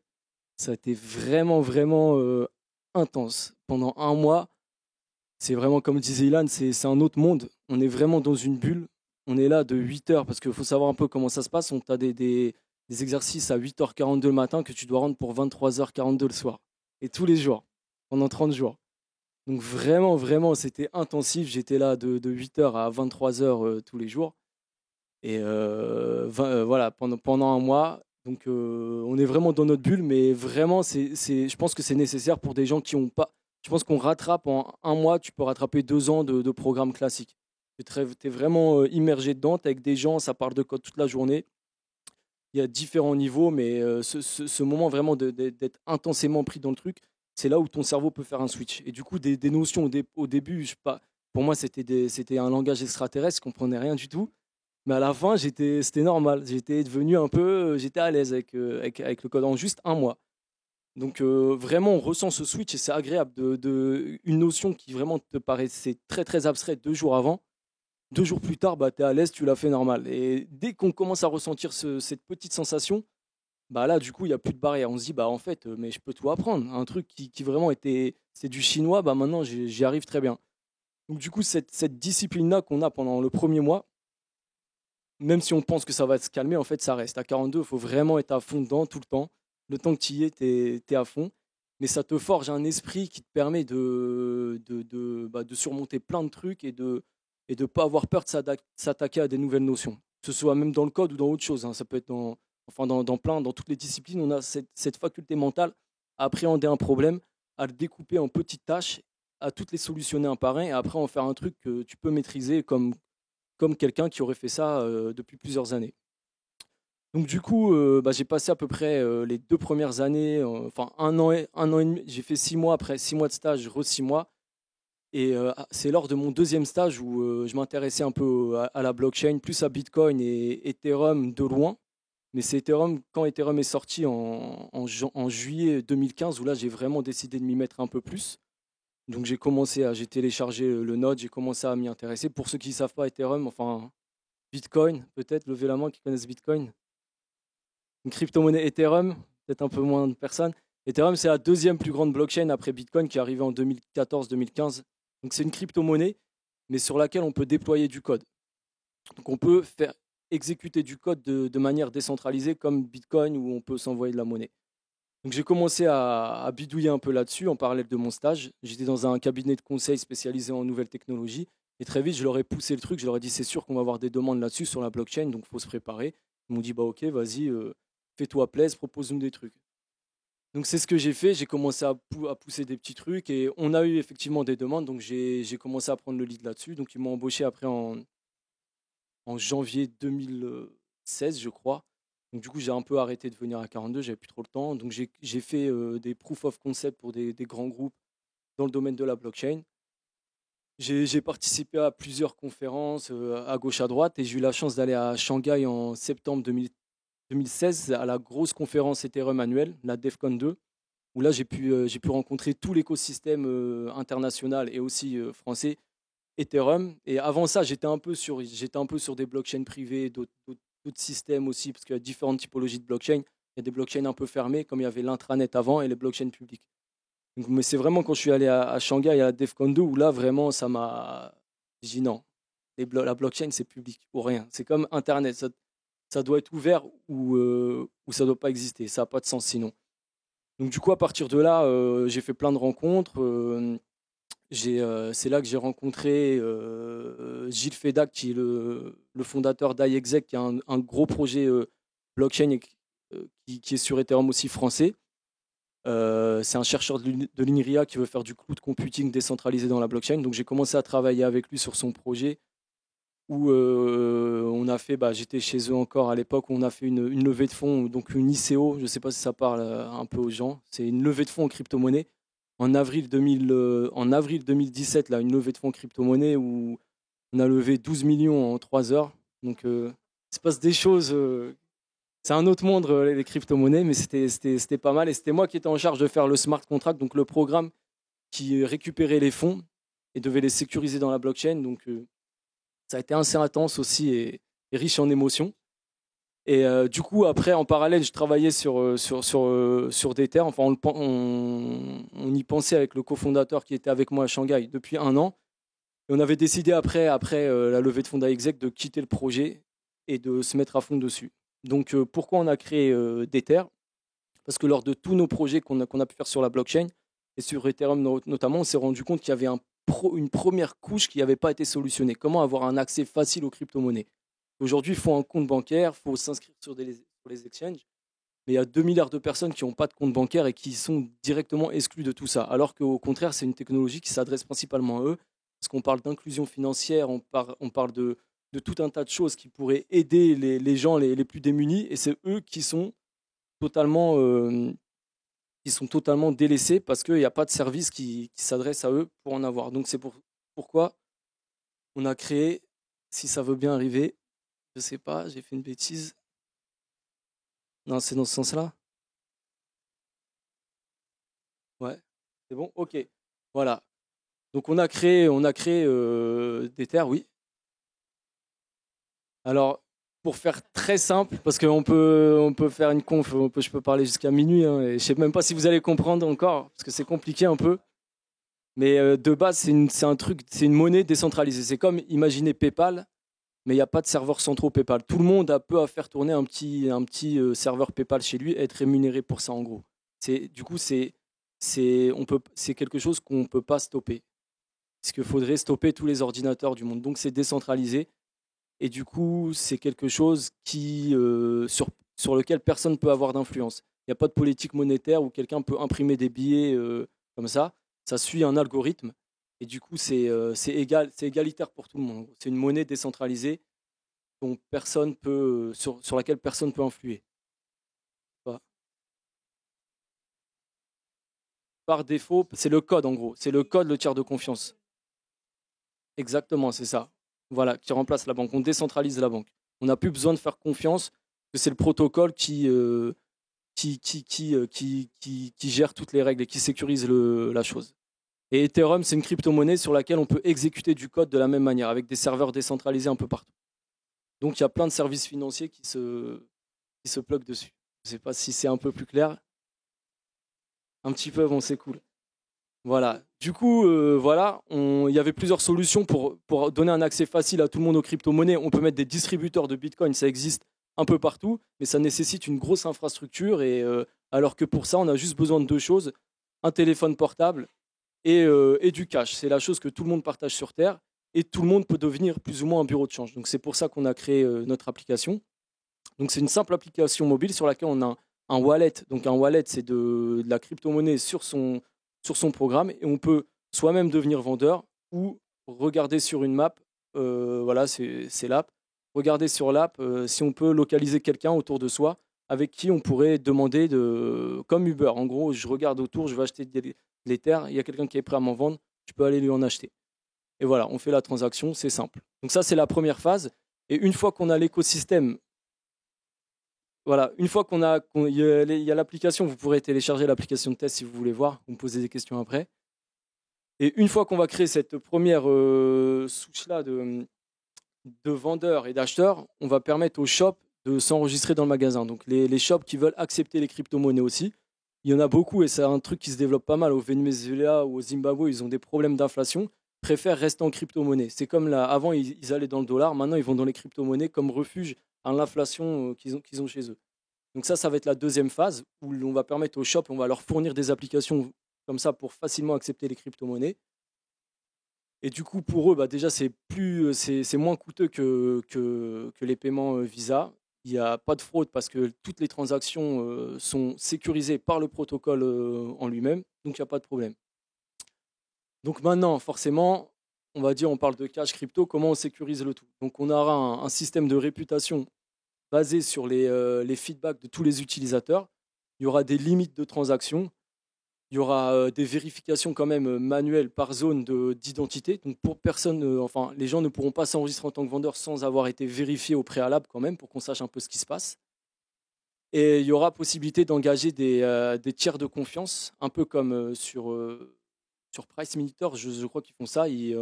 ça a été vraiment, vraiment intense. Pendant 1 mois, c'est vraiment, comme disait Ilan, c'est un autre monde. On est vraiment dans une bulle. On est là de 8h, parce qu'il faut savoir un peu comment ça se passe. On a des exercices à 8h42 le matin que tu dois rendre pour 23h42 le soir. Et tous les jours, pendant 30 jours. Donc vraiment, vraiment, c'était intensif. J'étais là de 8h à 23h tous les jours. Et voilà, pendant 1 mois. Donc on est vraiment dans notre bulle, mais vraiment, je pense que c'est nécessaire pour des gens qui n'ont pas... Je pense qu'on rattrape en 1 mois, tu peux rattraper 2 ans de programme classique. Tu es vraiment immergé dedans, tu es avec des gens, ça parle de code toute la journée. Il y a différents niveaux, mais ce moment vraiment d'être intensément pris dans le truc, c'est là où ton cerveau peut faire un switch. Et du coup, des notions au début, pour moi, c'était un langage extraterrestre, je ne comprenais rien du tout. Mais à la fin, c'était normal. J'étais à l'aise avec le code en juste 1 mois. Donc vraiment, on ressent ce switch et c'est agréable. Une notion qui vraiment te paraissait très, très abstraite 2 jours avant. 2 jours plus tard, tu es à l'aise, tu l'as fait normal. Et dès qu'on commence à ressentir cette petite sensation, bah là, du coup, il n'y a plus de barrière. On se dit, bah en fait, mais je peux tout apprendre. Un truc qui vraiment était, c'est du chinois, bah maintenant, j'y arrive très bien. Donc du coup, cette discipline-là qu'on a pendant le premier mois, même si on pense que ça va se calmer, en fait, ça reste. À 42, il faut vraiment être à fond dedans tout le temps. Le temps que tu y es, tu es à fond. Mais ça te forge un esprit qui te permet de surmonter plein de trucs et de ne pas avoir peur de s'attaquer à des nouvelles notions. Que ce soit même dans le code ou dans autre chose. Hein. Ça peut être dans toutes les disciplines, on a cette faculté mentale à appréhender un problème, à le découper en petites tâches, à toutes les solutionner un par un et après en faire un truc que tu peux maîtriser comme quelqu'un qui aurait fait ça depuis plusieurs années. Donc du coup, j'ai passé à peu près les 2 premières années, enfin un an et demi, j'ai fait 6 mois, après 6 mois de stage, 6 mois. Et c'est lors de mon deuxième stage où je m'intéressais un peu à la blockchain, plus à Bitcoin et Ethereum de loin. Mais c'est Ethereum, quand Ethereum est sorti en juillet 2015, où là j'ai vraiment décidé de m'y mettre un peu plus. Donc j'ai téléchargé le node, j'ai commencé à m'y intéresser. Pour ceux qui ne savent pas Ethereum, enfin Bitcoin, peut-être, levez la main qui connaissent Bitcoin. Une crypto-monnaie Ethereum, peut-être un peu moins de personnes. Ethereum, c'est la deuxième plus grande blockchain après Bitcoin qui est arrivée en 2014-2015. Donc c'est une crypto-monnaie, mais sur laquelle on peut déployer du code. Donc on peut faire exécuter du code de manière décentralisée comme Bitcoin où on peut s'envoyer de la monnaie. Donc j'ai commencé à bidouiller un peu là-dessus en parallèle de mon stage. J'étais dans un cabinet de conseil spécialisé en nouvelles technologies. Et très vite, je leur ai poussé le truc. Je leur ai dit, c'est sûr qu'on va avoir des demandes là-dessus sur la blockchain, donc il faut se préparer. Ils m'ont dit, bah ok, vas-y, fais-toi plaisir, propose-nous des trucs. Donc c'est ce que j'ai fait. J'ai commencé à pousser des petits trucs et on a eu effectivement des demandes. Donc j'ai commencé à prendre le lead là-dessus. Donc ils m'ont embauché après en janvier 2016, je crois. Donc du coup, j'ai un peu arrêté de venir à 42, j'avais plus trop le temps. Donc j'ai fait des proof of concept pour des grands groupes dans le domaine de la blockchain. J'ai participé à plusieurs conférences à gauche, à droite, et j'ai eu la chance d'aller à Shanghai en septembre 2016 à la grosse conférence Ethereum annuelle, la DEFCON 2, où là j'ai pu rencontrer tout l'écosystème international et aussi français Ethereum. Et avant ça, j'étais un peu sur des blockchains privées, d'autres systèmes aussi, parce qu'il y a différentes typologies de blockchains. Il y a des blockchains un peu fermées, comme il y avait l'intranet avant, et les blockchains publiques. Donc, mais c'est vraiment quand je suis allé à Shanghai, à la DEFCON 2, où là, vraiment, ça m'a dit non. La blockchain, c'est public ou rien. C'est comme Internet. Ça doit être ouvert ou ça ne doit pas exister. Ça n'a pas de sens sinon. Donc, du coup, à partir de là, j'ai fait plein de rencontres. C'est là que j'ai rencontré Gilles Fedak, qui est le fondateur d'iExec, qui a un gros projet blockchain qui est sur Ethereum aussi français. C'est un chercheur de l'INRIA qui veut faire du cloud computing décentralisé dans la blockchain. Donc j'ai commencé à travailler avec lui sur son projet où on a fait, j'étais chez eux encore à l'époque, où on a fait une levée de fonds, donc une ICO, je ne sais pas si ça parle un peu aux gens, c'est une levée de fonds en crypto-monnaie. En avril 2017, là, une levée de fonds en crypto-monnaie où on a levé 12 millions en 3 heures. Donc il se passe des choses... c'est un autre monde, les crypto-monnaies, mais c'était pas mal. Et c'était moi qui étais en charge de faire le smart contract, donc le programme qui récupérait les fonds et devait les sécuriser dans la blockchain. Donc, ça a été assez intense aussi et riche en émotions. Et du coup, après, en parallèle, je travaillais sur des terres. Enfin, on y pensait avec le cofondateur qui était avec moi à Shanghai depuis 1 an. Et on avait décidé après la levée de fonds d'Aexec de quitter le projet et de se mettre à fond dessus. Donc, pourquoi on a créé Dether? Parce que lors de tous nos projets qu'on a pu faire sur la blockchain et sur Ethereum notamment, on s'est rendu compte qu'il y avait une première couche qui n'avait pas été solutionnée. Comment avoir un accès facile aux crypto-monnaies? Aujourd'hui, il faut un compte bancaire, il faut s'inscrire sur les exchanges. Mais il y a 2 milliards de personnes qui n'ont pas de compte bancaire et qui sont directement exclues de tout ça. Alors qu'au contraire, c'est une technologie qui s'adresse principalement à eux. Parce qu'on parle d'inclusion financière, on parle de tout un tas de choses qui pourraient aider les gens les plus démunis, et c'est eux qui sont totalement délaissés parce qu'il n'y a pas de service qui s'adresse à eux pour en avoir. Donc c'est pourquoi on a créé, si ça veut bien arriver, je ne sais pas, j'ai fait une bêtise. Non, c'est dans ce sens-là. Ouais, c'est bon, ok. Voilà. Donc on a créé Dether, oui. Alors, pour faire très simple, parce qu'on peut faire une conf, je peux parler jusqu'à minuit, hein, et je sais même pas si vous allez comprendre encore, parce que c'est compliqué un peu. Mais de base, c'est une monnaie décentralisée. C'est comme, imaginez PayPal, mais il n'y a pas de serveur centraux PayPal. Tout le monde a peu à faire tourner un petit serveur PayPal chez lui et être rémunéré pour ça, en gros. Du coup, c'est quelque chose qu'on ne peut pas stopper. Parce qu'il faudrait stopper tous les ordinateurs du monde. Donc, c'est décentralisé. Et du coup, c'est quelque chose sur lequel personne ne peut avoir d'influence. Il n'y a pas de politique monétaire où quelqu'un peut imprimer des billets comme ça. Ça suit un algorithme. Et du coup, c'est égalitaire pour tout le monde. C'est une monnaie décentralisée sur laquelle personne ne peut influer. Par défaut, c'est le code en gros. C'est le code, le tiers de confiance. Exactement, c'est ça. Voilà, qui remplace la banque. On décentralise la banque. On n'a plus besoin de faire confiance, que c'est le protocole qui gère toutes les règles et qui sécurise la chose. Et Ethereum, c'est une crypto-monnaie sur laquelle on peut exécuter du code de la même manière, avec des serveurs décentralisés un peu partout. Donc il y a plein de services financiers qui se pluguent dessus. Je ne sais pas si c'est un peu plus clair. Un petit peu, bon, c'est cool. Voilà. Du coup, il y avait plusieurs solutions pour donner un accès facile à tout le monde aux crypto-monnaies. On peut mettre des distributeurs de Bitcoin, ça existe un peu partout, mais ça nécessite une grosse infrastructure. Alors que pour ça, on a juste besoin de deux choses, un téléphone portable et du cash. C'est la chose que tout le monde partage sur Terre et tout le monde peut devenir plus ou moins un bureau de change. Donc c'est pour ça qu'on a créé notre application. Donc c'est une simple application mobile sur laquelle on a un wallet. Donc un wallet, c'est de la crypto-monnaie sur son programme et on peut soi-même devenir vendeur ou regarder sur une map. Voilà, c'est l'app. Regarder sur l'app si on peut localiser quelqu'un autour de soi avec qui on pourrait demander comme Uber. En gros, je regarde autour, je vais acheter de l'Ether, il y a quelqu'un qui est prêt à m'en vendre, je peux aller lui en acheter. Et voilà, on fait la transaction, c'est simple. Donc ça, c'est la première phase. Et une fois qu'on a l'écosystème, voilà, une fois il y a l'application, vous pourrez télécharger l'application de test si vous voulez voir, vous me posez des questions après. Et une fois qu'on va créer cette première souche-là de vendeurs et d'acheteurs, on va permettre aux shops de s'enregistrer dans le magasin. Donc les shops qui veulent accepter les crypto-monnaies aussi, il y en a beaucoup et c'est un truc qui se développe pas mal au Venezuela ou au Zimbabwe, ils ont des problèmes d'inflation, préfèrent rester en crypto-monnaie. C'est comme là, avant ils allaient dans le dollar, maintenant ils vont dans les crypto-monnaies comme refuge à l'inflation qu'ils ont chez eux. Donc ça va être la deuxième phase où on va permettre aux shops, on va leur fournir des applications comme ça pour facilement accepter les crypto-monnaies. Et du coup, pour eux, déjà, c'est moins coûteux que les paiements Visa. Il n'y a pas de fraude parce que toutes les transactions sont sécurisées par le protocole en lui-même. Donc, il n'y a pas de problème. Donc maintenant, forcément, on parle de cash crypto, comment on sécurise le tout. Donc, on aura un système de réputation basé sur les feedbacks de tous les utilisateurs. Il y aura des limites de transactions. Il y aura des vérifications quand même manuelles par zone d'identité. Donc pour personne, les gens ne pourront pas s'enregistrer en tant que vendeur sans avoir été vérifiés au préalable quand même pour qu'on sache un peu ce qui se passe. Et il y aura possibilité d'engager des tiers de confiance, un peu comme sur Price Monitor, je crois qu'ils font ça. Ils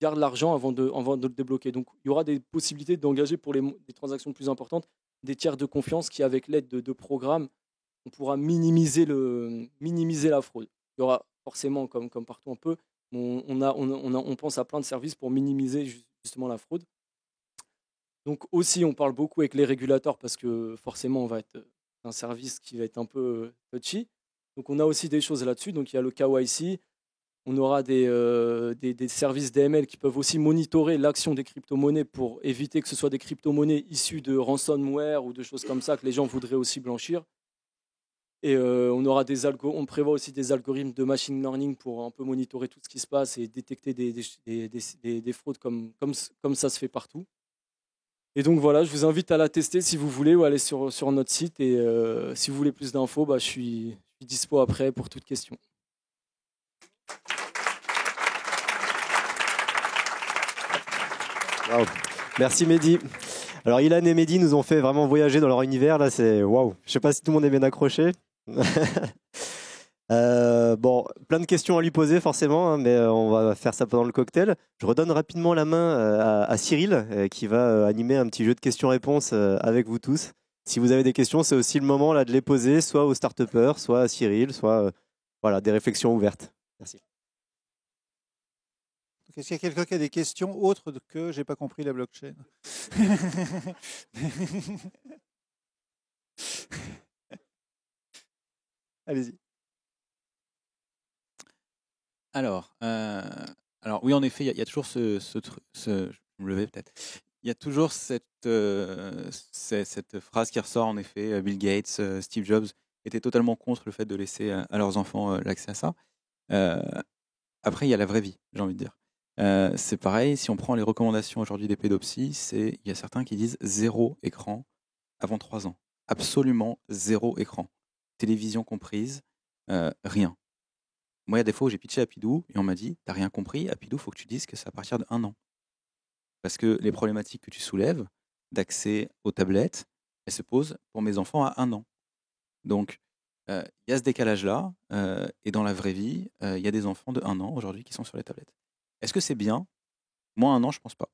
gardent l'argent avant de le débloquer. Donc il y aura des possibilités d'engager pour des transactions plus importantes des tiers de confiance qui, avec l'aide de programmes, on pourra minimiser la fraude. Il y aura forcément, comme partout un peu, on pense à plein de services pour minimiser justement la fraude. Donc aussi, on parle beaucoup avec les régulateurs parce que forcément, on va être un service qui va être un peu touchy. Donc on a aussi des choses là-dessus. Donc il y a le KYC. On aura des services DML qui peuvent aussi monitorer l'action des crypto-monnaies pour éviter que ce soit des crypto-monnaies issues de ransomware ou de choses comme ça que les gens voudraient aussi blanchir. Et on prévoit aussi des algorithmes de machine learning pour un peu monitorer tout ce qui se passe et détecter des fraudes comme ça se fait partout. Et donc voilà, je vous invite à la tester si vous voulez ou aller sur notre site. Et si vous voulez plus d'infos, je suis dispo après pour toute question. Wow. Merci Mehdi. Alors Ilan et Mehdi nous ont fait vraiment voyager dans leur univers. Là, c'est waouh. Je ne sais pas si tout le monde est bien accroché. Bon, plein de questions à lui poser forcément, hein, mais on va faire ça pendant le cocktail. Je redonne rapidement la main à Cyril qui va animer un petit jeu de questions-réponses avec vous tous. Si vous avez des questions, c'est aussi le moment là de les poser, soit aux start-upers, soit à Cyril, soit voilà, des réflexions ouvertes. Merci. Est-ce qu'il y a quelqu'un qui a des questions autres que j'ai pas compris la blockchain? Allez-y. Alors, oui, en effet, il y a toujours je me levais peut-être. Il y a toujours cette phrase qui ressort, en effet. Bill Gates, Steve Jobs étaient totalement contre le fait de laisser à leurs enfants l'accès à ça. Après, il y a la vraie vie, j'ai envie de dire. C'est pareil, si on prend les recommandations aujourd'hui des pédopsies, il y a certains qui disent 0 écran avant 3 ans. Absolument 0 écran. Télévision comprise, rien. Moi, il y a des fois où j'ai pitché à Pidou et on m'a dit, t'as rien compris, à Pidou, il faut que tu dises que c'est à partir de 1 an. Parce que les problématiques que tu soulèves d'accès aux tablettes, elles se posent pour mes enfants à 1 an. Donc, il y a ce décalage-là, et dans la vraie vie, il y a des enfants de 1 an aujourd'hui qui sont sur les tablettes. Est-ce que c'est bien? Moi, 1 an, je pense pas.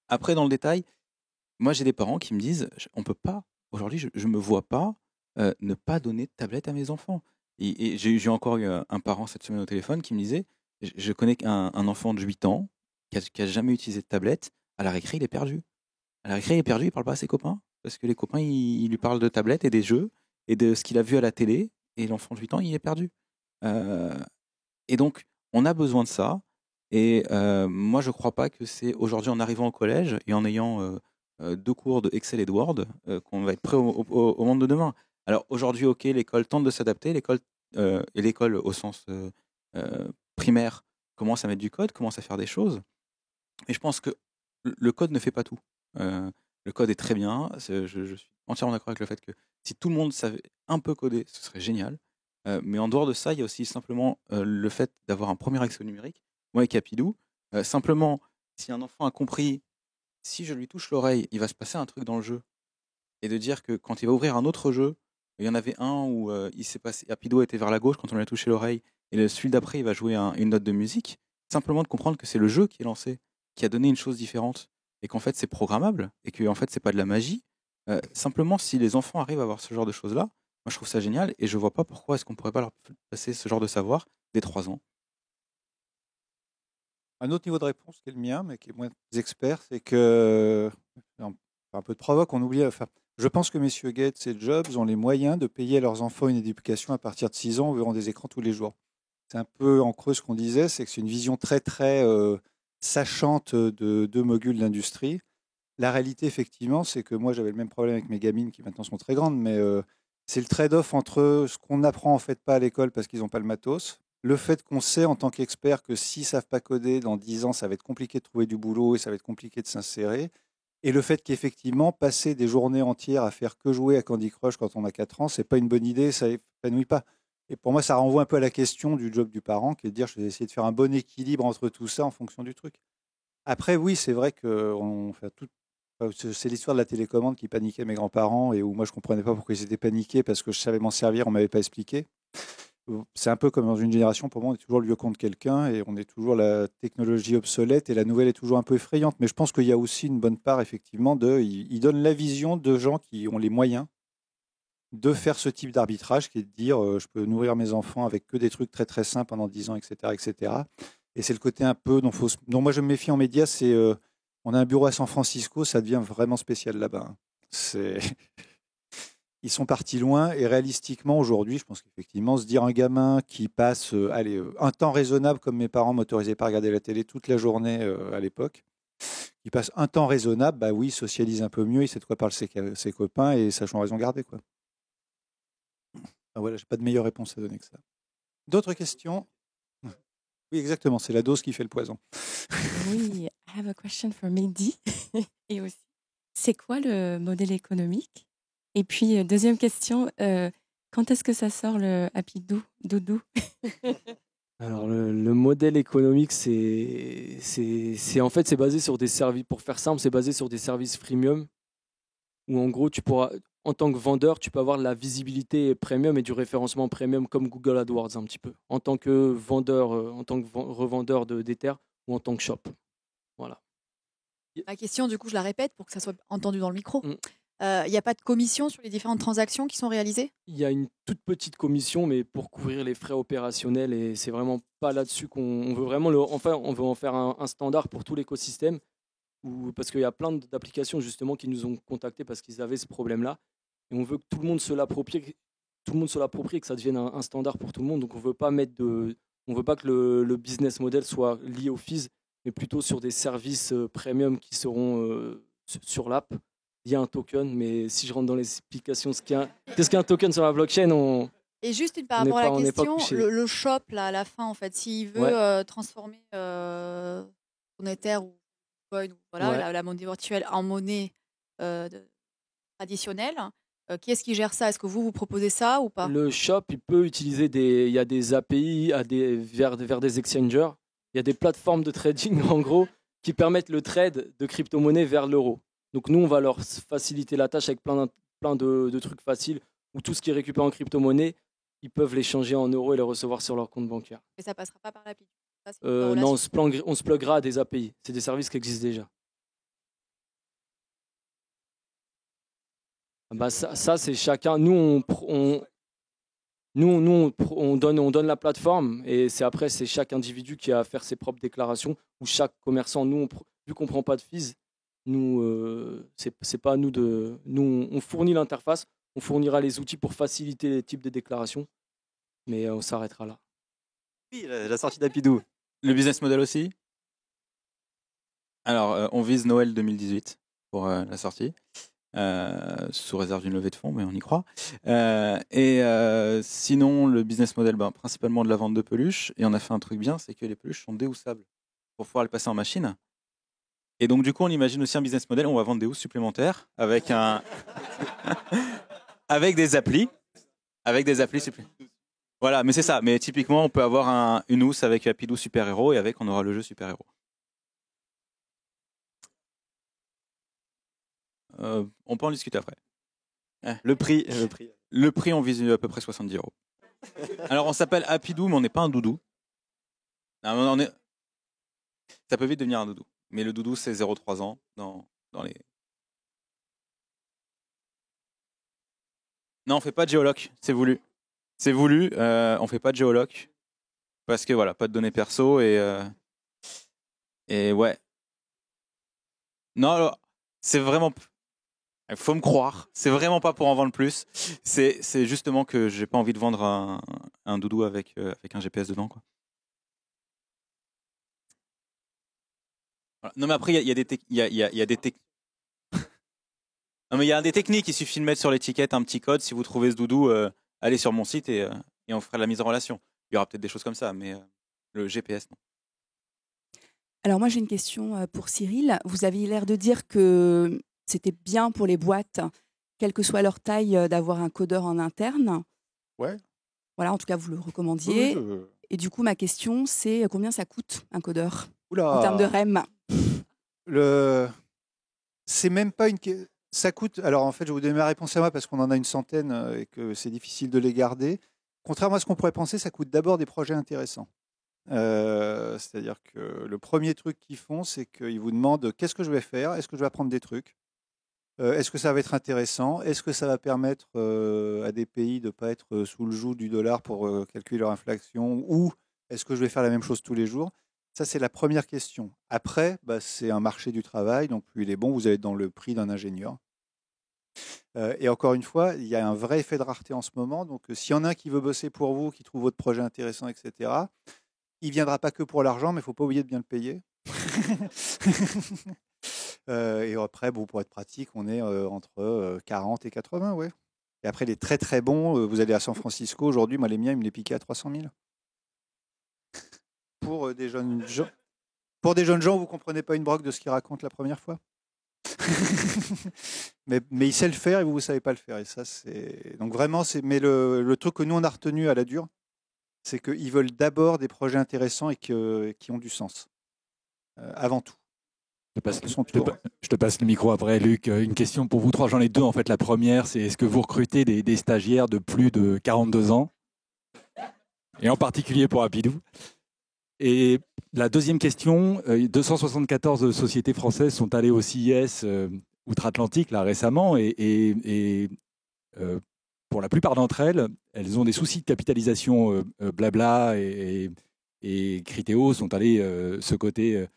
Après, dans le détail, moi, j'ai des parents qui me disent, on peut pas, aujourd'hui, je me vois pas ne pas donner de tablette à mes enfants. Et j'ai encore eu un parent cette semaine au téléphone qui me disait, je connais un enfant de 8 ans qui a jamais utilisé de tablette, à la récré, il est perdu. À la récré, il est perdu, il parle pas à ses copains, parce que les copains, ils lui parlent de tablette et des jeux, et de ce qu'il a vu à la télé, et l'enfant de 8 ans, il est perdu. Et donc, on a besoin de ça, et moi, je crois pas que c'est aujourd'hui, en arrivant au collège, et en ayant 2 cours de Excel et de Word, qu'on va être prêt au monde de demain. Alors aujourd'hui, ok, l'école tente de s'adapter, et l'école au sens primaire commence à mettre du code, commence à faire des choses. Et je pense que le code ne fait pas tout. Le code est très bien. Je suis entièrement d'accord avec le fait que si tout le monde savait un peu coder, ce serait génial. Mais en dehors de ça, il y a aussi simplement le fait d'avoir un premier accès au numérique. Moi, avec Apidou, simplement, si un enfant a compris, si je lui touche l'oreille, il va se passer un truc dans le jeu. Et de dire que quand il va ouvrir un autre jeu, il y en avait un où il s'est passé, Apidou était vers la gauche quand on lui a touché l'oreille, et celui d'après, il va jouer une note de musique. Simplement de comprendre que c'est le jeu qui est lancé, qui a donné une chose différente, et qu'en fait c'est programmable, et que en fait c'est pas de la magie. Simplement, si les enfants arrivent à avoir ce genre de choses-là, moi je trouve ça génial, et je vois pas pourquoi est-ce qu'on pourrait pas leur passer ce genre de savoir dès 3 ans. Un autre niveau de réponse qui est le mien, mais qui est moins expert, c'est que, un peu de provoque, on oublie. Enfin, je pense que messieurs Gates et Jobs ont les moyens de payer à leurs enfants une éducation à partir de 6 ans, verront des écrans tous les jours. C'est un peu en creux ce qu'on disait, c'est que c'est une vision très très sachante de deux moguls de l'industrie. La réalité, effectivement, c'est que moi j'avais le même problème avec mes gamines qui maintenant sont très grandes, mais c'est le trade-off entre ce qu'on n'apprend en fait pas à l'école parce qu'ils n'ont pas le matos, le fait qu'on sait en tant qu'expert que s'ils ne savent pas coder, dans 10 ans, ça va être compliqué de trouver du boulot et ça va être compliqué de s'insérer. Et le fait qu'effectivement, passer des journées entières à faire que jouer à Candy Crush quand on a 4 ans, c'est pas une bonne idée, ça n'épanouit pas. Et pour moi, ça renvoie un peu à la question du job du parent, qui est de dire, je vais essayer de faire un bon équilibre entre tout ça en fonction du truc. Après, oui, c'est vrai que c'est l'histoire de la télécommande qui paniquait mes grands-parents et où moi, je comprenais pas pourquoi ils étaient paniqués parce que je savais m'en servir, on m'avait pas expliqué. C'est un peu comme dans une génération, pour moi, on est toujours le vieux con de quelqu'un et on est toujours la technologie obsolète et la nouvelle est toujours un peu effrayante. Mais je pense qu'il y a aussi une bonne part, effectivement, il donne la vision de gens qui ont les moyens de faire ce type d'arbitrage, qui est de dire je peux nourrir mes enfants avec que des trucs très très simples pendant 10 ans, etc. etc. Et c'est le côté un peu dont moi je me méfie en médias, c'est on a un bureau à San Francisco, ça devient vraiment spécial là-bas. Ils sont partis loin et réalistiquement aujourd'hui, je pense qu'effectivement, se dire un gamin qui passe un temps raisonnable, comme mes parents m'autorisaient pas à regarder la télé toute la journée à l'époque, qui passe un temps raisonnable, bah oui, il socialise un peu mieux, il sait de quoi parlent ses copains et sachant raison garder, quoi. Voilà, j'ai pas de meilleure réponse à donner que ça. D'autres questions? Oui, exactement, c'est la dose qui fait le poison. Oui, I have a question for Mehdi. Et aussi, c'est quoi le modèle économique? Et puis, deuxième question, quand est-ce que ça sort le Happy Doudou? Alors, le modèle économique, c'est en fait, c'est basé sur des services, pour faire simple, c'est basé sur des services freemium, où en gros, en tant que vendeur, tu peux avoir de la visibilité premium et du référencement premium comme Google AdWords un petit peu, en tant que vendeur, en tant que revendeur d'Ether ou en tant que shop. Voilà. Ma question, du coup, je la répète pour que ça soit entendu dans le micro. Mm. Il n'y a pas de commission sur les différentes transactions qui sont réalisées? Il y a une toute petite commission, mais pour couvrir les frais opérationnels, et c'est vraiment pas là-dessus qu'on veut vraiment on veut en faire un standard pour tout l'écosystème, parce qu'il y a plein d'applications justement qui nous ont contactés parce qu'ils avaient ce problème-là, et on veut que tout le monde se l'approprie, et que ça devienne un standard pour tout le monde. Donc on veut pas que le business model soit lié aux fees, mais plutôt sur des services premium qui seront sur l'app. Il y a un token, mais si je rentre dans les explications, qu'est-ce qu'un token sur la blockchain, Et juste par on n'est rapport à la pas- on n'est pas question, couché. le shop, là, à la fin, en fait, s'il veut Ouais. transformer son Ether ou Bitcoin, ou voilà, Ouais. la monnaie virtuelle en monnaie traditionnelle, qui est-ce qui gère ça? Est-ce que vous proposez ça ou pas? Le shop, il peut utiliser il y a des API vers des exchangers. Il y a des plateformes de trading, en gros, qui permettent le trade de crypto-monnaie vers l'euro. Donc nous, on va leur faciliter la tâche avec plein de trucs faciles, où tout ce qui est récupéré en crypto-monnaie, ils peuvent les changer en euros et les recevoir sur leur compte bancaire. Et ça passera pas par l'API. Ça, c'est une Non, relation. on se pluggera à des API. C'est des services qui existent déjà. Bah ça c'est chacun. Nous, on donne la plateforme, et c'est chaque individu qui a à faire ses propres déclarations, ou chaque commerçant. Nous, vu qu'on ne prend pas de fees, nous, c'est pas à nous de. Nous, on fournit l'interface, on fournira les outils pour faciliter les types de déclarations, mais on s'arrêtera là. Oui, la sortie d'Apidou. Le business model aussi. Alors, on vise Noël 2018 pour la sortie, sous réserve d'une levée de fonds, mais on y croit. Sinon, le business model, principalement de la vente de peluches. Et on a fait un truc bien, c'est que les peluches sont déhoussables pour pouvoir les passer en machine. Et donc, du coup, on imagine aussi un business model où on va vendre des housses supplémentaires avec avec des applis. Avec des applis supplémentaires. Voilà, mais c'est ça. Mais typiquement, on peut avoir une housse avec Apidou Super Héros, et avec, on aura le jeu Super Héros. On peut en discuter après. Le prix. Le prix, on vise à peu près 70 €. Alors, on s'appelle Apidou, mais on n'est pas un doudou. Non, ça peut vite devenir un doudou. Mais le doudou, c'est 0,3 ans dans les... Non, on fait pas de géoloc, c'est voulu. C'est voulu, on fait pas de géoloc. Parce que voilà, pas de données perso, et ouais. Non, alors, c'est vraiment... Il faut me croire, c'est vraiment pas pour en vendre plus. C'est justement que j'ai pas envie de vendre un doudou avec un GPS dedans, quoi. Voilà. Non, mais après, il y a des non, mais il y a des techniques. Il suffit de mettre sur l'étiquette un petit code. Si vous trouvez ce doudou, allez sur mon site, et on fera la mise en relation. Il y aura peut-être des choses comme ça, mais le GPS, non. Alors moi, j'ai une question pour Cyril. Vous aviez l'air de dire que c'était bien pour les boîtes, quelle que soit leur taille, d'avoir un codeur en interne. Ouais. Voilà, en tout cas, vous le recommandiez. Oui, Et du coup, ma question, c'est combien ça coûte un codeur Oula. en termes de REM? C'est même pas une. Ça coûte. Alors en fait, je vais vous donner ma réponse à moi parce qu'on en a une centaine et que c'est difficile de les garder. Contrairement à ce qu'on pourrait penser, ça coûte d'abord des projets intéressants. C'est-à-dire que le premier truc qu'ils font, c'est qu'ils vous demandent qu'est-ce que je vais faire, est-ce que je vais apprendre des trucs, est-ce que ça va être intéressant, est-ce que ça va permettre à des pays de ne pas être sous le joug du dollar pour calculer leur inflation, ou est-ce que je vais faire la même chose tous les jours. Ça, c'est la première question. Après, c'est un marché du travail, donc plus il est bon, vous allez être dans le prix d'un ingénieur. Et encore une fois, il y a un vrai effet de rareté en ce moment. Donc, s'il y en a un qui veut bosser pour vous, qui trouve votre projet intéressant, etc., il ne viendra pas que pour l'argent, mais il ne faut pas oublier de bien le payer. Et après, pour être pratique, on est entre 40 et 80, ouais. Et après, les très très bons, vous allez à San Francisco, aujourd'hui, moi, les miens, ils me les piquaient à 300 000. Pour des jeunes gens, vous ne comprenez pas une broque de ce qu'il raconte la première fois. mais il sait le faire et vous ne savez pas le faire. Et ça, c'est... Donc vraiment, mais le truc que nous, on a retenu à la dure, c'est qu'ils veulent d'abord des projets intéressants et qui ont du sens, avant tout. Je te passe le micro après, Luc. Une question pour vous trois. J'en ai deux, en fait. La première, c'est est-ce que vous recrutez des stagiaires de plus de 42 ans? Et en particulier pour Apidou. Et la deuxième question, 274 sociétés françaises sont allées au CIS outre-Atlantique là, récemment. Et pour la plupart d'entre elles, elles ont des soucis de capitalisation. Blabla et Criteo sont allés ce côté...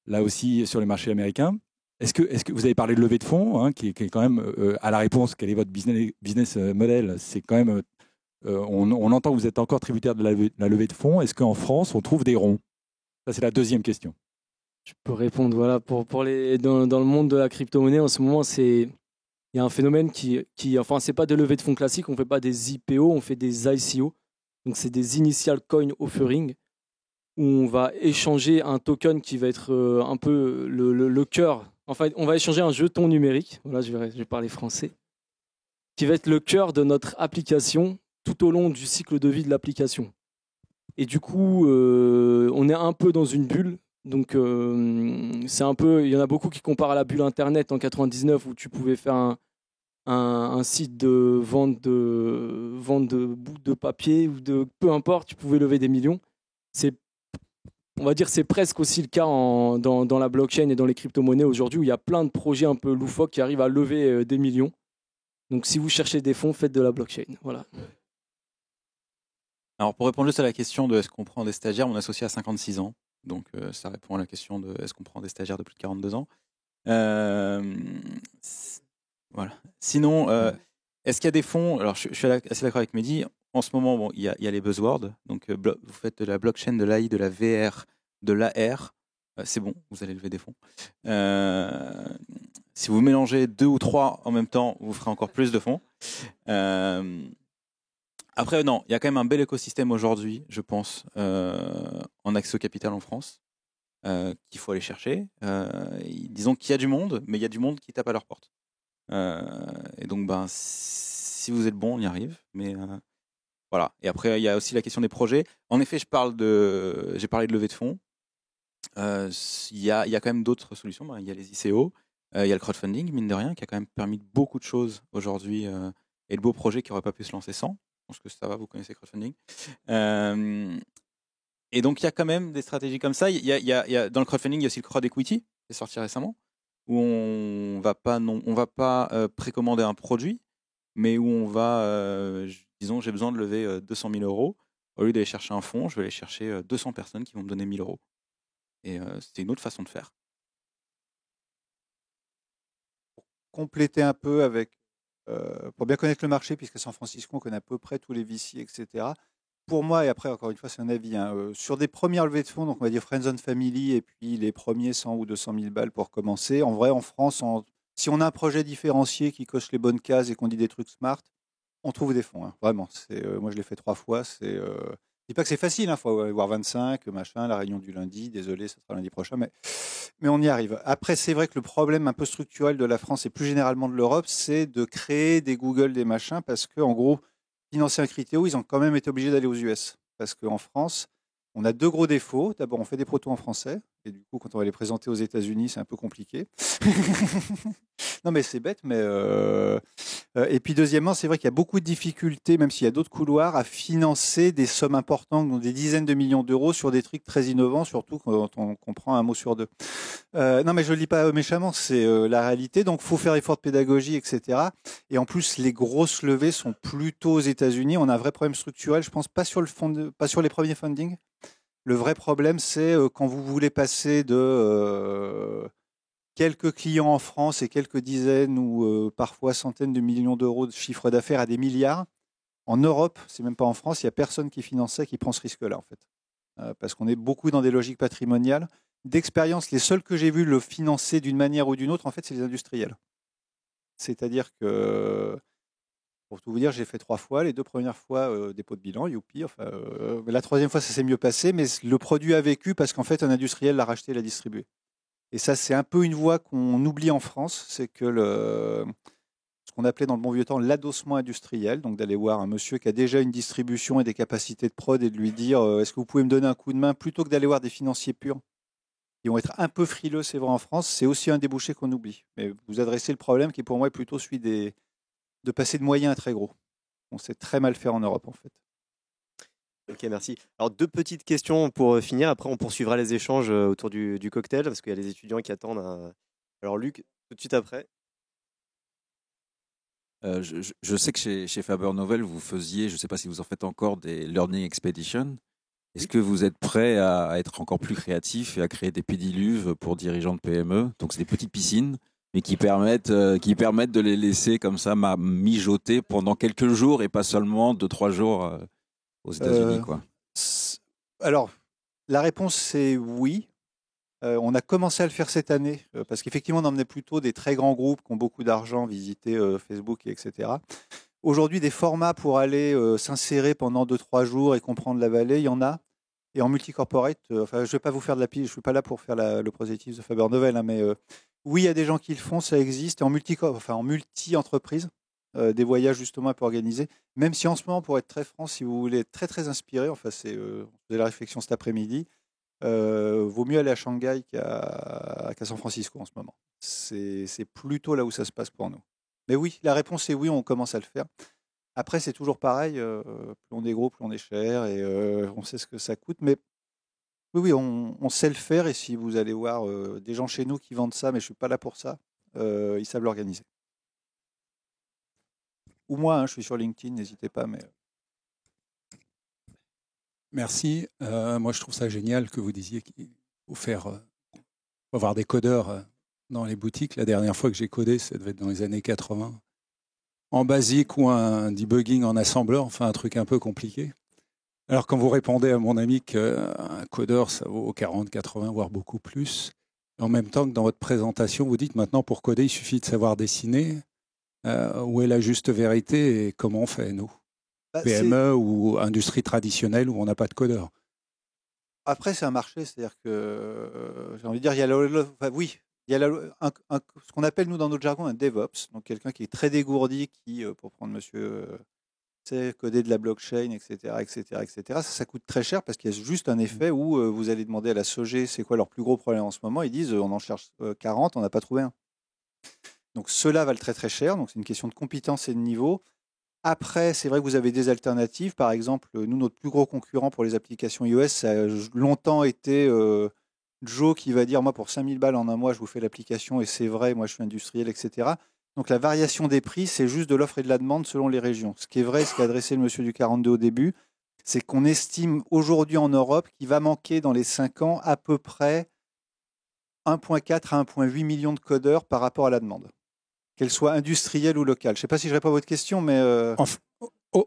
là aussi sur les marchés américains. Est-ce que vous avez parlé de levée de fonds, hein, qui est quand même à la réponse, quel est votre business model? C'est quand même, on entend que vous êtes encore tributaire de la levée de fonds. Est-ce qu'en France, on trouve des ronds? Ça, c'est la deuxième question. Je peux répondre. Voilà, dans le monde de la crypto-monnaie, en ce moment, il y a un phénomène enfin, c'est pas des levées de fonds classiques, on fait pas des IPO, on fait des ICO. Donc, c'est des Initial Coin Offering, où on va échanger un token qui va être un peu le cœur. Enfin, on va échanger un jeton numérique, voilà, je vais parler français, qui va être le cœur de notre application tout au long du cycle de vie de l'application. Et du coup, on est un peu dans une bulle. Donc, c'est un peu, il y en a beaucoup qui comparent à la bulle Internet en 99 où tu pouvais faire un site de vente de bouts de papier ou de peu importe, tu pouvais lever des millions. On va dire que c'est presque aussi le cas dans la blockchain et dans les crypto-monnaies aujourd'hui où il y a plein de projets un peu loufoques qui arrivent à lever des millions. Donc si vous cherchez des fonds, faites de la blockchain. Voilà. Alors pour répondre juste à la question de est-ce qu'on prend des stagiaires, mon associé a 56 ans. Donc ça répond à la question de est-ce qu'on prend des stagiaires de plus de 42 ans. Voilà. Sinon, est-ce qu'il y a des fonds? Alors je suis assez d'accord avec Mehdi. En ce moment, bon, il y a les buzzwords. Donc, vous faites de la blockchain, de l'AI, de la VR, de l'AR. C'est bon, vous allez lever des fonds. Si vous mélangez 2 ou 3 en même temps, vous ferez encore plus de fonds. Après, non, il y a quand même un bel écosystème aujourd'hui, je pense, en accès au capital en France, qu'il faut aller chercher. Disons qu'il y a du monde, mais il y a du monde qui tape à leur porte. Et donc, si vous êtes bon, on y arrive. Mais... voilà. Et après, il y a aussi la question des projets. En effet, j'ai parlé de levée de fonds. Il y a quand même d'autres solutions. Il y a les ICO, il y a le crowdfunding, mine de rien, qui a quand même permis beaucoup de choses aujourd'hui et de beaux projets qui n'auraient pas pu se lancer sans. Je pense que ça va, vous connaissez le crowdfunding. Et donc, il y a quand même des stratégies comme ça. Dans le crowdfunding, il y a aussi le crowd equity, qui est sorti récemment, où on va pas précommander un produit, mais où on va... disons, j'ai besoin de lever 200 000 euros. Au lieu d'aller chercher un fonds, je vais aller chercher 200 personnes qui vont me donner 1 000 euros. Et c'est une autre façon de faire. Pour compléter un peu pour bien connaître le marché, puisqu'à San Francisco, on connaît à peu près tous les VC, etc. Pour moi, et après, encore une fois, c'est un avis, sur des premières levées de fonds, donc on va dire Friends and Family, et puis les premiers 100 ou 200 000 balles pour commencer. En vrai, en France, si on a un projet différencié qui coche les bonnes cases et qu'on dit des trucs smart, on trouve des fonds, hein. Vraiment. Moi, je l'ai fait 3 fois. Je dis pas que c'est facile, il faut avoir 25, machin, la réunion du lundi. Désolé, ça sera lundi prochain, mais on y arrive. Après, c'est vrai que le problème un peu structurel de la France et plus généralement de l'Europe, c'est de créer des Google, des machins, parce qu'en gros, financer un Criteo, ils ont quand même été obligés d'aller aux US. Parce qu'en France, on a 2 gros défauts. D'abord, on fait des protos en français. Et du coup, quand on va les présenter aux États-Unis, c'est un peu compliqué. Non, mais c'est bête. Et puis, deuxièmement, c'est vrai qu'il y a beaucoup de difficultés, même s'il y a d'autres couloirs, à financer des sommes importantes, donc des dizaines de millions d'euros sur des trucs très innovants, surtout quand on comprend un mot sur 2. Non, mais je ne le dis pas méchamment, c'est la réalité. Donc, il faut faire effort de pédagogie, etc. Et en plus, les grosses levées sont plutôt aux États-Unis. On a un vrai problème structurel, je pense, pas sur les premiers fundings. Le vrai problème, c'est quand vous voulez passer de quelques clients en France et quelques dizaines ou parfois centaines de millions d'euros de chiffre d'affaires à des milliards. En Europe, c'est même pas en France, il n'y a personne qui finance ça, qui prend ce risque-là, en fait. Parce qu'on est beaucoup dans des logiques patrimoniales. D'expérience, les seuls que j'ai vus le financer d'une manière ou d'une autre, en fait, c'est les industriels. C'est-à-dire que... Pour tout vous dire, j'ai fait 3 fois. Les 2 premières fois, dépôt de bilan, youpi. Enfin, la 3e fois, ça s'est mieux passé, mais le produit a vécu parce qu'en fait, un industriel l'a racheté et l'a distribué. Et ça, c'est un peu une voie qu'on oublie en France, c'est que ce qu'on appelait dans le bon vieux temps l'adossement industriel, donc d'aller voir un monsieur qui a déjà une distribution et des capacités de prod et de lui dire est-ce que vous pouvez me donner un coup de main, plutôt que d'aller voir des financiers purs qui vont être un peu frileux, c'est vrai, en France, c'est aussi un débouché qu'on oublie. Mais vous adressez le problème qui, pour moi, est plutôt celui de passer de moyen à très gros. On sait très mal faire en Europe, en fait. Ok, merci. Alors, deux petites questions pour finir. Après, on poursuivra les échanges autour du cocktail, parce qu'il y a les étudiants qui attendent. Alors, Luc, tout de suite après. Je sais que chez Faber Novel, vous faisiez, je ne sais pas si vous en faites encore, des Learning Expeditions. Est-ce que vous êtes prêt à être encore plus créatif et à créer des pédiluves pour dirigeants de PME? Donc, c'est des petites piscines, mais qui permettent de les laisser comme ça mijoter pendant quelques jours et pas seulement 2-3 jours aux États-Unis, quoi. Alors, la réponse, c'est oui. On a commencé à le faire cette année parce qu'effectivement, on emmenait plutôt des très grands groupes qui ont beaucoup d'argent visiter Facebook, etc. Aujourd'hui, des formats pour aller s'insérer pendant 2-3 jours et comprendre la vallée, il y en a. Et en multi-corporate, je ne vais pas vous faire de la pile, je ne suis pas là pour faire le prosélytisme de Faber Novel, hein, mais oui, il y a des gens qui le font, ça existe. Et en multi-entreprise, des voyages justement un peu organisés. Même si en ce moment, pour être très franc, si vous voulez être très très inspiré, enfin, on faisait la réflexion cet après-midi, vaut mieux aller à Shanghai qu'à San Francisco en ce moment. C'est plutôt là où ça se passe pour nous. Mais oui, la réponse est oui, on commence à le faire. Après, c'est toujours pareil, plus on est gros, plus on est cher, et on sait ce que ça coûte. Mais oui, on sait le faire, et si vous allez voir des gens chez nous qui vendent ça, mais je ne suis pas là pour ça, ils savent l'organiser. Ou moi, hein, je suis sur LinkedIn, n'hésitez pas. Mais... Merci. Moi, je trouve ça génial que vous disiez qu'il faut avoir des codeurs dans les boutiques. La dernière fois que j'ai codé, ça devait être dans les années 80. En basique ou un debugging en assembleur, enfin un truc un peu compliqué. Alors quand vous répondez à mon ami qu'un codeur, ça vaut 40, 80, voire beaucoup plus, en même temps que dans votre présentation, vous dites maintenant pour coder, il suffit de savoir dessiner. Où est la juste vérité et comment on fait, nous, PME ou industrie traditionnelle où on n'a pas de codeur? Après, c'est un marché, c'est-à-dire que, j'ai envie de dire, il y a oui, il y a ce qu'on appelle, nous, dans notre jargon, un DevOps, donc quelqu'un qui est très dégourdi, qui, pour prendre monsieur, coder de la blockchain, etc., etc., etc. Ça coûte très cher parce qu'il y a juste un effet où vous allez demander à la SOG c'est quoi leur plus gros problème en ce moment. Ils disent on en cherche 40, on n'a pas trouvé un. Donc ceux-là valent très très cher, donc c'est une question de compétence et de niveau. Après, c'est vrai que vous avez des alternatives. Par exemple, nous, notre plus gros concurrent pour les applications iOS, ça a longtemps été Joe qui va dire moi pour 5000 balles en un mois, je vous fais l'application et c'est vrai, moi je suis industriel, etc. Donc la variation des prix, c'est juste de l'offre et de la demande selon les régions. Ce qui est vrai, ce qu'a adressé le monsieur du 42 au début, c'est qu'on estime aujourd'hui en Europe qu'il va manquer dans les 5 ans à peu près 1,4 à 1,8 millions de codeurs par rapport à la demande, qu'elle soit industrielle ou locale. Je ne sais pas si je réponds à votre question, mais...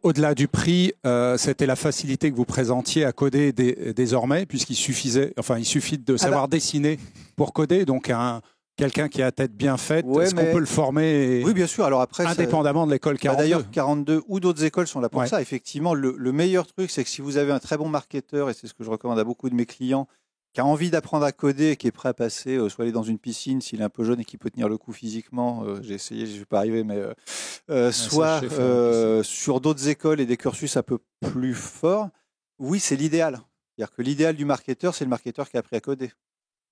Au-delà du prix, c'était la facilité que vous présentiez à coder désormais, puisqu'il suffit de savoir dessiner pour coder. Donc, quelqu'un qui a la tête bien faite, est-ce qu'on peut le former Oui, bien sûr. Alors après, indépendamment de l'école 42? D'ailleurs, 42 ou d'autres écoles sont là pour ça. Effectivement, le meilleur truc, c'est que si vous avez un très bon marketeur, et c'est ce que je recommande à beaucoup de mes clients, qui a envie d'apprendre à coder et qui est prêt à passer, soit aller dans une piscine s'il est un peu jeune et qui peut tenir le coup physiquement, j'ai essayé, je ne vais pas arriver, mais soit sur d'autres écoles et des cursus un peu plus forts, oui, c'est l'idéal. C'est-à-dire que l'idéal du marketeur, c'est le marketeur qui a appris à coder.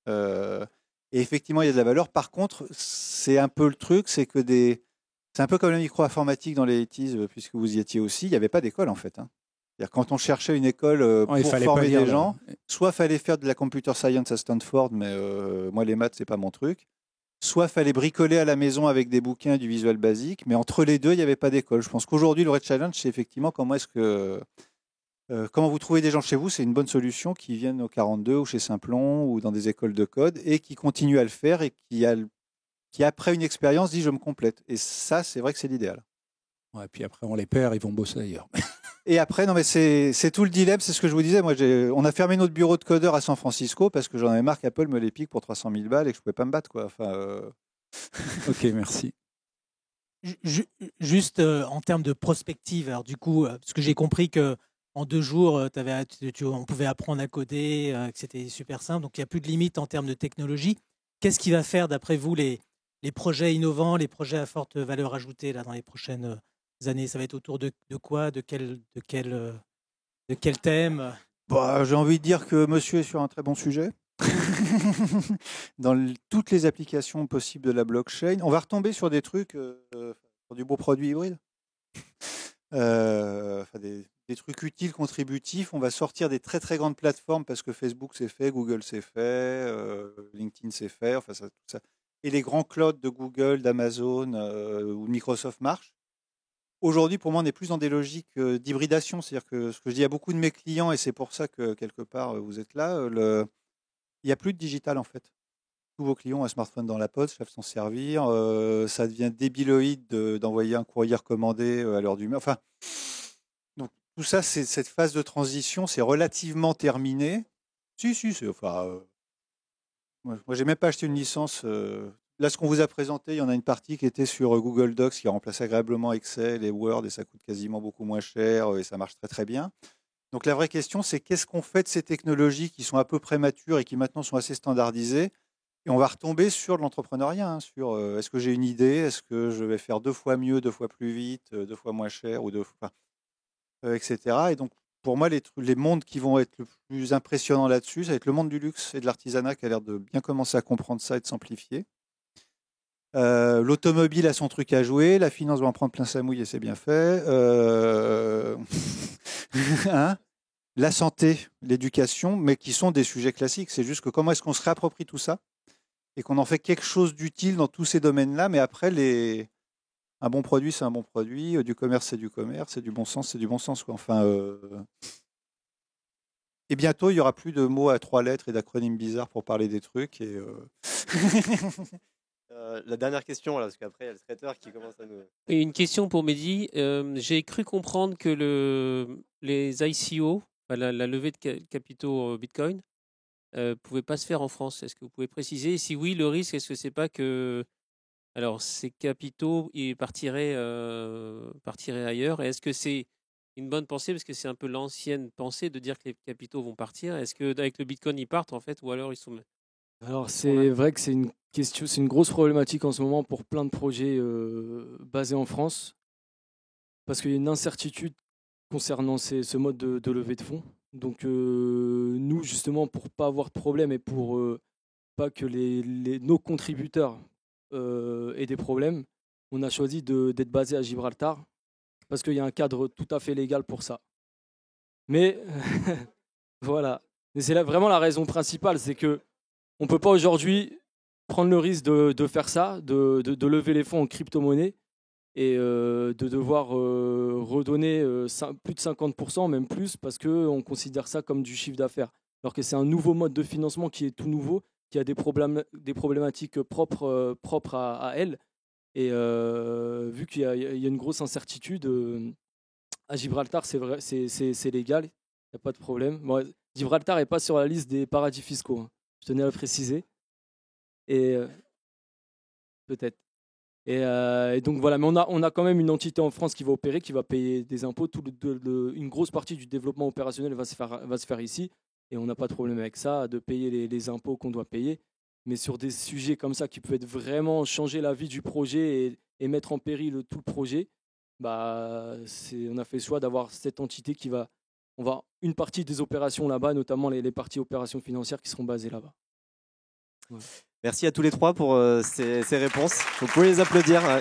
Et effectivement, il y a de la valeur. Par contre, c'est un peu le truc, c'est que c'est un peu comme la micro-informatique dans les 80s, puisque vous y étiez aussi, il n'y avait pas d'école en fait. C'est-à-dire quand on cherchait une école pour former des gens, soit fallait faire de la computer science à Stanford, mais moi les maths c'est pas mon truc. Soit fallait bricoler à la maison avec des bouquins du visual basique, mais entre les deux il n'y avait pas d'école. Je pense qu'aujourd'hui le vrai challenge c'est effectivement comment vous trouvez des gens chez vous, c'est une bonne solution qui viennent au 42 ou chez Simplon ou dans des écoles de code et qui continuent à le faire et qui après une expérience dit je me complète. Et ça c'est vrai que c'est l'idéal. Ouais, puis après on les perd, ils vont bosser ailleurs. Et après, non, mais c'est tout le dilemme, c'est ce que je vous disais. Moi, on a fermé notre bureau de codeur à San Francisco parce que j'en avais marre qu'Apple me les pique pour 300 000 balles et que je ne pouvais pas me battre, quoi. Enfin, Ok, merci. Juste en termes de prospective, alors du coup, parce que j'ai compris qu'en 2 jours, on pouvait apprendre à coder, que c'était super simple, donc il n'y a plus de limite en termes de technologie. Qu'est-ce qui va faire, d'après vous, les projets innovants, les projets à forte valeur ajoutée là, dans les prochaines années? Ça va être autour de quoi, de quel thème? j'ai envie de dire que monsieur est sur un très bon sujet. toutes les applications possibles de la blockchain. On va retomber sur des trucs, sur du beau produit hybride. Des trucs utiles, contributifs. On va sortir des très très grandes plateformes parce que Facebook c'est fait, Google c'est fait, LinkedIn c'est fait, enfin tout ça. Et les grands clouds de Google, d'Amazon ou de Microsoft marchent. Aujourd'hui, pour moi, on est plus dans des logiques d'hybridation. C'est-à-dire que ce que je dis à beaucoup de mes clients, et c'est pour ça que quelque part vous êtes là, il n'y a plus de digital en fait. Tous vos clients ont un smartphone dans la poche, savent s'en servir. Ça devient débiloïde d'envoyer un courrier recommandé à l'heure du... Enfin, donc tout ça, cette phase de transition, c'est relativement terminé. Si, c'est... Enfin, moi, j'ai même pas acheté une licence. Là, ce qu'on vous a présenté, il y en a une partie qui était sur Google Docs, qui remplace agréablement Excel et Word, et ça coûte quasiment beaucoup moins cher, et ça marche très très bien. Donc la vraie question, c'est qu'est-ce qu'on fait de ces technologies qui sont un peu prématures et qui maintenant sont assez standardisées? Et on va retomber sur de l'entrepreneuriat, hein, sur est-ce que j'ai une idée, est-ce que je vais faire 2 fois mieux, 2 fois plus vite, 2 fois moins cher, ou 2 fois, etc. Et donc, pour moi, les mondes qui vont être le plus impressionnants là-dessus, ça va être le monde du luxe et de l'artisanat qui a l'air de bien commencer à comprendre ça et de s'amplifier. L'automobile a son truc à jouer, la finance va en prendre plein sa mouille et c'est bien fait. Hein, la santé, l'éducation, mais qui sont des sujets classiques. C'est juste que comment est-ce qu'on se réapproprie tout ça et qu'on en fait quelque chose d'utile dans tous ces domaines-là, mais après, un bon produit, c'est un bon produit, du commerce, c'est du commerce, c'est du bon sens, c'est du bon sens, quoi. Enfin, et bientôt, il n'y aura plus de mots à 3 lettres et d'acronymes bizarres pour parler des trucs. Et la dernière question, là, parce qu'après, il y a le traiteur qui commence à nous... Et une question pour Mehdi. J'ai cru comprendre que les ICO, la levée de capitaux Bitcoin, ne pouvait pas se faire en France. Est-ce que vous pouvez préciser? Et si oui, le risque, est-ce que c'est pas que ces capitaux partiraient ailleurs? Et est-ce que c'est une bonne pensée, parce que c'est un peu l'ancienne pensée de dire que les capitaux vont partir? Est-ce qu'avec le Bitcoin, ils partent en fait, ou alors ils sont... Alors c'est vrai que c'est une grosse problématique en ce moment pour plein de projets basés en France, parce qu'il y a une incertitude concernant ce mode de levée de fonds. Donc nous, justement, pour pas avoir de problème et pour pas que nos contributeurs aient des problèmes, on a choisi d'être basé à Gibraltar, parce qu'il y a un cadre tout à fait légal pour ça. Mais voilà, mais c'est vraiment la raison principale, c'est que on ne peut pas aujourd'hui prendre le risque de faire ça, de lever les fonds en crypto-monnaie et de devoir redonner plus de 50%, même plus, parce qu'on considère ça comme du chiffre d'affaires. Alors que c'est un nouveau mode de financement qui est tout nouveau, qui a des problématiques propres à elle. Et vu qu'il y a une grosse incertitude, à Gibraltar, c'est vrai, c'est légal, il n'y a pas de problème. Bon, Gibraltar n'est pas sur la liste des paradis fiscaux, hein. Je tenais à le préciser. Et peut-être. Et donc voilà, mais on a quand même une entité en France qui va opérer, qui va payer des impôts. Une grosse partie du développement opérationnel va se faire ici. Et on n'a pas de problème avec ça, de payer les impôts qu'on doit payer. Mais sur des sujets comme ça qui peuvent être vraiment changer la vie du projet et mettre en péril tout le projet, on a fait le choix d'avoir cette entité une partie des opérations là-bas, notamment les parties opérations financières qui seront basées là-bas. Ouais. Merci à tous les trois pour ces réponses. Vous pouvez les applaudir. Ouais.